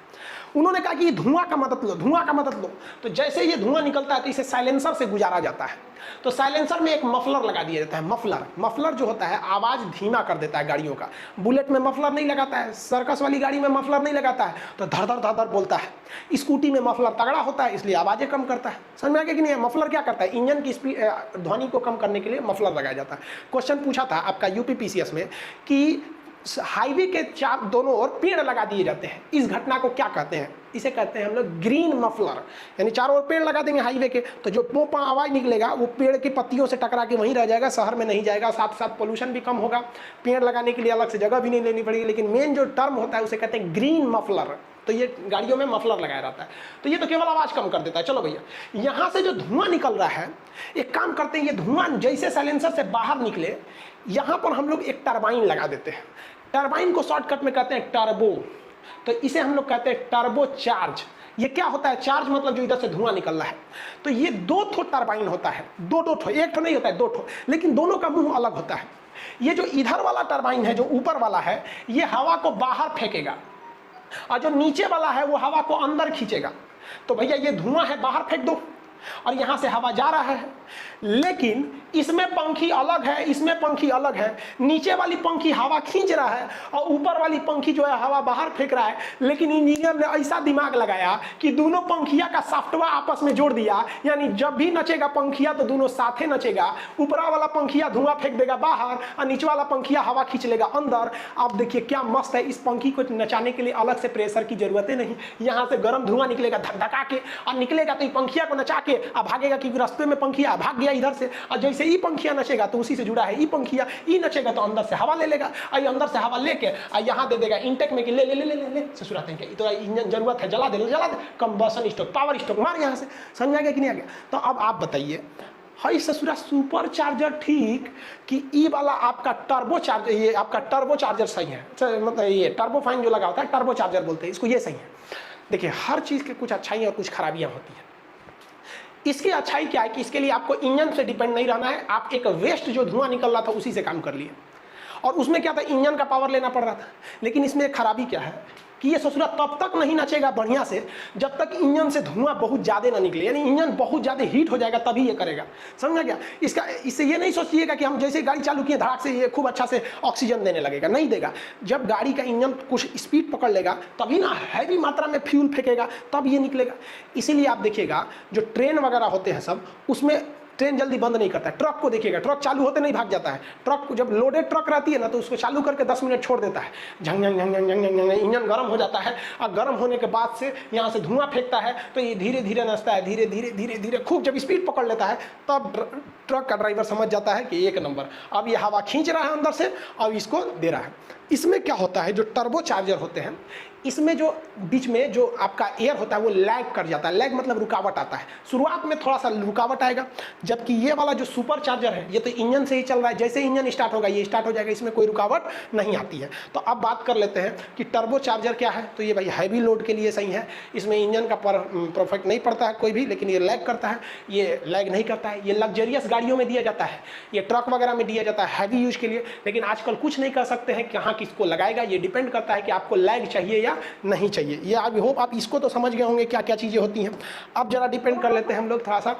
उन्होंने कहा कि धुआं का मदद लो, धुआं का मदद लो। तो जैसे ये धुआं निकलता है तो इसे साइलेंसर से गुजारा जाता है। तो साइलेंसर में एक मफलर लगा दिया जाता है। मफलर जो होता है आवाज़ धीमा कर देता है गाड़ियों का। बुलेट में मफलर नहीं लगाता है, सर्कस वाली गाड़ी में मफलर नहीं लगाता है, तो धड़ धड़ धड़ धड़ बोलता है। स्कूटी में मफलर तगड़ा होता है इसलिए आवाज़ें कम करता है। समझ में आ गया कि नहीं? मफलर क्या करता है? इंजन की स्पीड ध्वनि को कम करने के लिए मफलर लगाया जाता है। क्वेश्चन पूछा था आपका यूपीपीसीएस में कि हाईवे के दोनों ओर पेड़ लगा दिए जाते हैं, इस घटना को क्या कहते हैं? इसे कहते हैं हम लोग ग्रीन मफलर। यानी चारों ओर पेड़ लगा देंगे हाईवे के, तो जो पोपा आवाज़ निकलेगा वो पेड़ की पत्तियों से टकरा के वहीं रह जाएगा, शहर में नहीं जाएगा। साथ साथ पोल्यूशन भी कम होगा, पेड़ लगाने के लिए अलग से जगह भी नहीं लेनी पड़ेगी। लेकिन मेन जो टर्म होता है उसे कहते हैं ग्रीन मफलर। तो ये गाड़ियों में मफलर लगाया रहता है। तो ये तो केवल आवाज़ कम कर देता है। चलो भैया, यहाँ से जो धुआं निकल रहा है, एक काम करते हैं, ये धुआं जैसे साइलेंसर से बाहर निकले, यहाँ पर हम लोग एक टरबाइन लगा देते हैं। टरबाइन को शॉर्टकट में कहते हैं टर्बो। तो इसे हम लोग कहते हैं टर्बो चार्ज। ये क्या होता है? चार्ज मतलब जो इधर से धुआं निकल रहा है। तो ये 2 ठो टरबाइन होता है, 2 ठो, एक ठो नहीं होता है, 2 ठो, लेकिन दोनों का मुंह अलग होता है। ये जो इधर वाला टरबाइन है, जो ऊपर वाला है, ये हवा को बाहर फेंकेगा। और जो नीचे वाला है वो हवा को अंदर खींचेगा। तो भैया ये धुआं है, बाहर फेंक दो, और यहां से हवा जा रहा है। लेकिन इसमें पंखी अलग है, इसमें पंखी अलग है। नीचे वाली पंखी हवा खींच रहा है और ऊपर वाली पंखी जो है हवा बाहर फेंक रहा है। लेकिन इंजीनियर ने ऐसा दिमाग लगाया कि दोनों पंखिया का सॉफ्टवेयर आपस में जोड़ दिया, यानी जब भी नचेगा पंखिया तो दोनों साथे नचेगा। ऊपरा वाला पंखिया धुआं फेंक देगा बाहर और नीचे वाला पंखिया हवा खींच लेगा अंदर। आप देखिए क्या मस्त है। इस पंखी को नचाने के लिए अलग से प्रेशर की जरूरत ही नहीं। यहाँ से गर्म धुआं निकलेगा धक-धका के, और निकलेगा तो पंखिया को नचा के अब भागेगा, क्योंकि रास्ते में पंखिया भाग गया इधर से। और जैसे ई पंखिया नचेगा तो उसी से जुड़ा है ई पंखिया, ई नचेगा तो अंदर से हवा ले लेगा, और अंदर से हवा लेके यहाँ दे देगा इनटेक में कि ले ले ले ले ले ससुराते हैं, तो इंजन जरूरत है, जला दे कंबसन स्टोक, पावर स्टोक मार यहाँ से। समझ आ गया कि नहीं आ गया? तो अब आप बताइए, हाई ससुरा सुपर चार्जर ठीक कि ई वाला आपका टर्बो चार्जर, ये आपका टर्बो चार्जर सही है? मतलब ये टर्बो फाइन जो लगा होता है टर्बो चार्जर बोलते हैं इसको, ये सही है। देखिए हर चीज़ के कुछ अच्छाई और कुछ खराबियाँ होती हैं। इसकी अच्छाई क्या है कि इसके लिए आपको इंजन से डिपेंड नहीं रहना है। आप एक वेस्ट जो धुआं निकल रहा था उसी से काम कर लिए, और उसमें क्या था, इंजन का पावर लेना पड़ रहा था। लेकिन इसमें एक खराबी क्या है कि ये ससुरा तब तक नहीं नचेगा बढ़िया से जब तक इंजन से धुआं बहुत ज़्यादा ना निकले, यानी इंजन बहुत ज़्यादा हीट हो जाएगा तभी ये करेगा। समझा क्या? इससे ये नहीं सोचिएगा कि हम जैसे गाड़ी चालू किए धड़ाक से ये खूब अच्छा से ऑक्सीजन देने लगेगा, नहीं देगा। जब गाड़ी का इंजन कुछ स्पीड पकड़ लेगा तभी ना हैवी मात्रा में फ्यूल फेंकेगा, तब ये निकलेगा। इसीलिए आप देखिएगा जो ट्रेन वगैरह होते हैं सब, उसमें ट्रेन जल्दी बंद नहीं करता है। ट्रक को देखिएगा, ट्रक चालू होते नहीं भाग जाता है। ट्रक जब लोडेड ट्रक रहती है ना तो उसको चालू करके 10 मिनट छोड़ देता है, झंग झंग झंग झंग झंग, इंजन गर्म हो जाता है, और गर्म होने के बाद से यहाँ से धुआं फेंकता है, तो ये धीरे धीरे नचता है, धीरे धीरे धीरे धीरे खूब जब स्पीड पकड़ लेता है तब ट्रक का ड्राइवर समझ जाता है कि एक नंबर, अब ये हवा खींच रहा है अंदर से, अब इसको दे रहा है। इसमें क्या होता है, जो टर्बो चार्जर होते हैं इसमें जो बीच में जो आपका एयर होता है वो लैग कर जाता है। लैग मतलब रुकावट आता है, शुरुआत में थोड़ा सा रुकावट आएगा। जबकि ये वाला जो सुपर चार्जर है ये तो इंजन से ही चल रहा है, जैसे इंजन स्टार्ट होगा ये स्टार्ट हो जाएगा, इसमें कोई रुकावट नहीं आती है। तो अब बात कर लेते हैं कि टर्बो चार्जर क्या है। तो ये भाई हैवी लोड के लिए सही है, इसमें इंजन का परफेक्ट नहीं पड़ता है कोई भी, लेकिन ये लैग करता है, ये लैग नहीं करता है। ये लग्जरियस गाड़ियों में दिया जाता है, ये ट्रक वगैरह में दिया जाता है हैवी यूज के लिए। लेकिन आजकल कुछ नहीं कर सकते हैं कहाँ किसको लगाएगा, ये डिपेंड करता है कि आपको लैग चाहिए या नहीं चाहिए। ये आई होप आप इसको तो समझ गए होंगे क्या क्या चीज़ें होती हैं। अब जरा डिपेंड कर लेते हैं हम लोग थोड़ा सा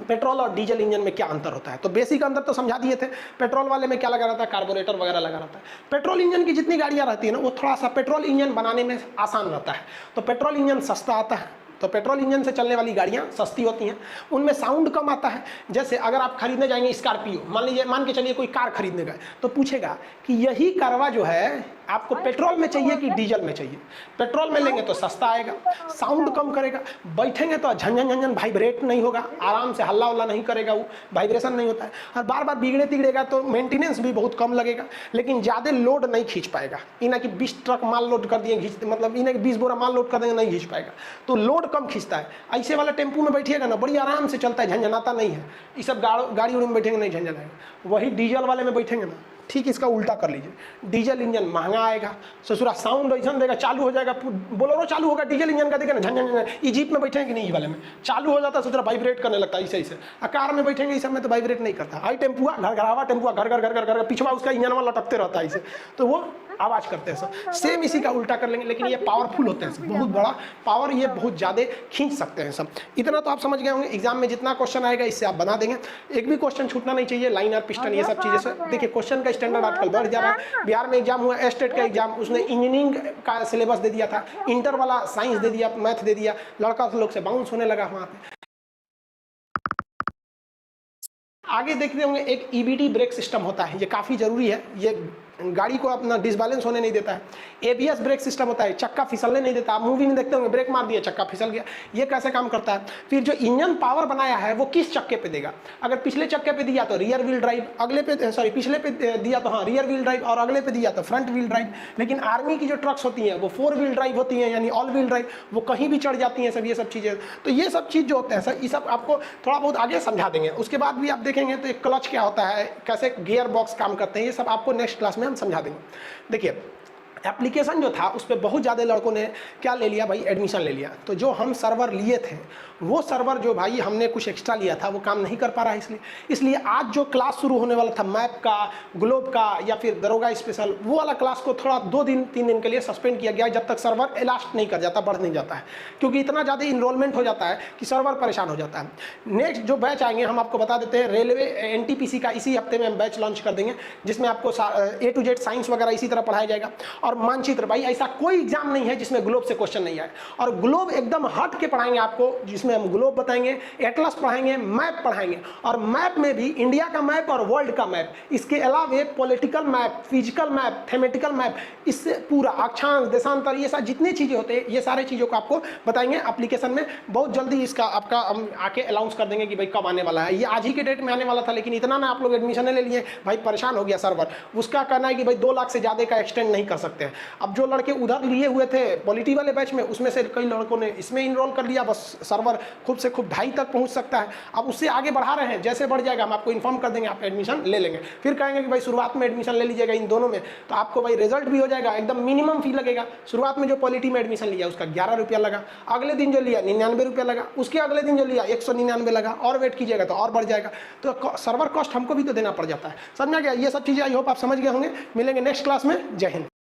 पेट्रोल और डीजल इंजन में क्या अंतर होता है। तो बेसिक अंतर तो समझा दिए थे। पेट्रोल वाले में क्या लगा रहता है, कार्बोरेटर वगैरह लगा रहता है। पेट्रोल इंजन की जितनी गाड़ियाँ रहती है ना वो थोड़ा सा पेट्रोल इंजन बनाने में आसान रहता है, तो पेट्रोल इंजन सस्ता आता है। तो पेट्रोल इंजन से चलने वाली गाड़ियाँ सस्ती होती हैं, उनमें साउंड कम आता है। जैसे अगर आप खरीदने जाएंगे स्कॉर्पियो, मान के चलिए कोई कार खरीदने गए, तो पूछेगा कि यही कारवा जो है आपको पेट्रोल में चाहिए कि डीजल में चाहिए। पेट्रोल में लेंगे तो सस्ता आएगा, साउंड कम करेगा, बैठेंगे तो झंझन झंझन वाइब्रेट नहीं होगा, आराम से हल्ला उल्ला नहीं करेगा, वो वाइब्रेशन नहीं होता है, और बार बार बिगड़े तिगड़ेगा तो मेंटेनेंस भी बहुत कम लगेगा। लेकिन ज़्यादा लोड नहीं खींच पाएगा, इन्हें कि 20 ट्रक माल लोड कर दिए खींचते, मतलब इन्हें कि 20 बोरा माल लोड कर देंगे नहीं खींच पाएगा, तो लोड कम खींचता है। ऐसे वाला टेम्पू में बैठिएगा ना बड़ी आराम से चलता है, झंझनाता नहीं है। ये सब गाड़ी उड़ी में बैठेंगे नहीं झंझनाएगा। वही डीजल वाले में बैठेंगे ना, ठीक इसका उल्टा कर लीजिए, डीजल इंजन महंगा आएगा, ससुरा साउंड ऐसा देगा, चालू हो जाएगा, बोलेरो चालू होगा डीजल इंजन का, देखें ना झंझन। ई जीप में बैठेंगे नहीं, वाले में चालू हो जाता है ससुरा वाइब्रेट करने लगता है ऐसे ऐसे। कार में बैठेंगे इस सब में तो वाइब्रेट नहीं करता। आई टेम्पुआ घर घरावा टेम्पुआ घर घर घर घर घर पिछवा उसका इंजन वाला लटकते रहता है ऐसे, तो वो आवाज़ करते हैं सब। सेम इसी का उल्टा कर लेंगे, लेकिन ये पावरफुल होते हैं सब, बहुत बड़ा पावर, ये बहुत ज़्यादा खींच सकते हैं सब। इतना तो आप समझ गए होंगे। एग्जाम में जितना क्वेश्चन आएगा इससे आप बना देंगे, एक भी क्वेश्चन छूटना नहीं चाहिए। लाइन और पिस्टन ये सब चीज़ें से देखिए, क्वेश्चन का स्टैंडर्ड आजकल बढ़ जा रहा है। बिहार में एग्जाम हुआ, स्टेट का एग्जाम, उसने इंजीनियरिंग का सिलेबस दे दिया था, इंटर वाला साइंस दे दिया, मैथ दे दिया, लड़का लोग से बाउंस होने लगा वहाँ पे। आगे देखते होंगे एक ईबीडी ब्रेक सिस्टम होता है, ये काफ़ी ज़रूरी है, ये गाड़ी को अपना डिसबैलेंस होने नहीं देता है। एबीएस ब्रेक सिस्टम होता है, चक्का फिसलने नहीं देता। आप मूवी में देखते होंगे, ब्रेक मार दिया चक्का फिसल गया, ये कैसे काम करता है। फिर जो इंजन पावर बनाया है वो किस चक्के पे देगा, अगर पिछले चक्के पे दिया तो रियर व्हील ड्राइव, अगले पे सॉरी पिछले पे दिया तो हाँ रियर व्हील ड्राइव, और अगले पे दिया तो फ्रंट व्हील ड्राइव। लेकिन आर्मी की जो ट्रक्स होती हैं वो 4 व्हील ड्राइव होती हैं, यानी ऑल व्हील ड्राइव, वो कहीं भी चढ़ जाती हैं सब, ये सब चीज़ें। तो ये सब चीज़ जो होते हैं सर, ये सब आपको थोड़ा बहुत आगे समझा देंगे। उसके बाद भी आप देखेंगे तो एक क्लच क्या होता है, कैसे गियर बॉक्स काम करते हैं, ये सब आपको नेक्स्ट क्लास में हम समझा देंगे। देखिए एप्लीकेशन जो था उस पर बहुत ज़्यादा लड़कों ने क्या ले लिया भाई, एडमिशन ले लिया। तो जो हम सर्वर लिए थे वो सर्वर जो भाई हमने कुछ एक्स्ट्रा लिया था वो काम नहीं कर पा रहा है। इसलिए आज जो क्लास शुरू होने वाला था मैप का, ग्लोब का या फिर दरोगा स्पेशल, वो वाला क्लास को थोड़ा 2-3 दिन के लिए सस्पेंड किया गया जब तक सर्वर एलास्ट नहीं कर जाता, बढ़ नहीं जाता है, क्योंकि इतना ज़्यादा इनरोलमेंट हो जाता है कि सर्वर परेशान हो जाता है। नेक्स्ट जो बैच आएंगे हम आपको बता देते हैं, रेलवे NTPC का इसी हफ्ते में हम बैच लॉन्च कर देंगे, जिसमें आपको A to Z साइंस वगैरह इसी तरह पढ़ाया जाएगा। और मानचित्र भाई ऐसा कोई एग्जाम नहीं है जिसमें ग्लोब से क्वेश्चन नहीं आए, और ग्लोब एकदम हट के पढ़ाएंगे आपको, जिसमें हम ग्लोब बताएंगे, एटलस पढ़ाएंगे, मैप पढ़ाएंगे। और मैप में भी इंडिया का मैप और वर्ल्ड का मैप, इसके अलावा political map, physical map, thematic map, इससे पूरा अक्षांश, देशांतर, ये सब जितनी चीजें होते हैं ये सारे चीजों को आपको बताएंगे एप्लीकेशन में। बहुत जल्दी इसका आपका हम आके अनाउंस कर देंगे कि भाई कब आने वाला है। ये आज ही के डेट में आने वाला था, लेकिन इतना ना आप लोग एडमिशन ले लिए भाई, परेशान हो गया सर्वर। उसका कहना है कि भाई 2 लाख से ज्यादा का एक्सटेंड नहीं कर सकते हैं। अब जो लड़के उधर लिए हुए थे पॉलिटी वाले बैच में, उसमें से कई लड़कों ने इसमें इनरोल कर लिया, बस सर्वर खूब से खूब 2.5 तक पहुंच सकता है। अब उससे आगे बढ़ा रहे हैं, जैसे बढ़ जाएगा हम आपको इन्फॉर्म कर देंगे, आप एडमिशन ले लेंगे। फिर कहेंगे कि भाई शुरुआत में एडमिशन ले लीजिएगा इन दोनों में, तो आपको भाई रिजल्ट भी हो जाएगा, एकदम मिनिमम फी लगेगा। शुरुआत में जो पॉलिटी में एडमिशन लिया उसका 11 रुपया लगा, अगले दिन जो लिया 99 रुपया लगा, उसके अगले दिन जो लिया 199 लगा, और वेट कीजिएगा तो और बढ़ जाएगा। तो सर्वर कॉस्ट हमको भी तो देना पड़ जाता है। समझ में आ गया? ये सब चीज़ें आई होप आप समझ गए होंगे। मिलेंगे नेक्स्ट क्लास में। जय हिंद।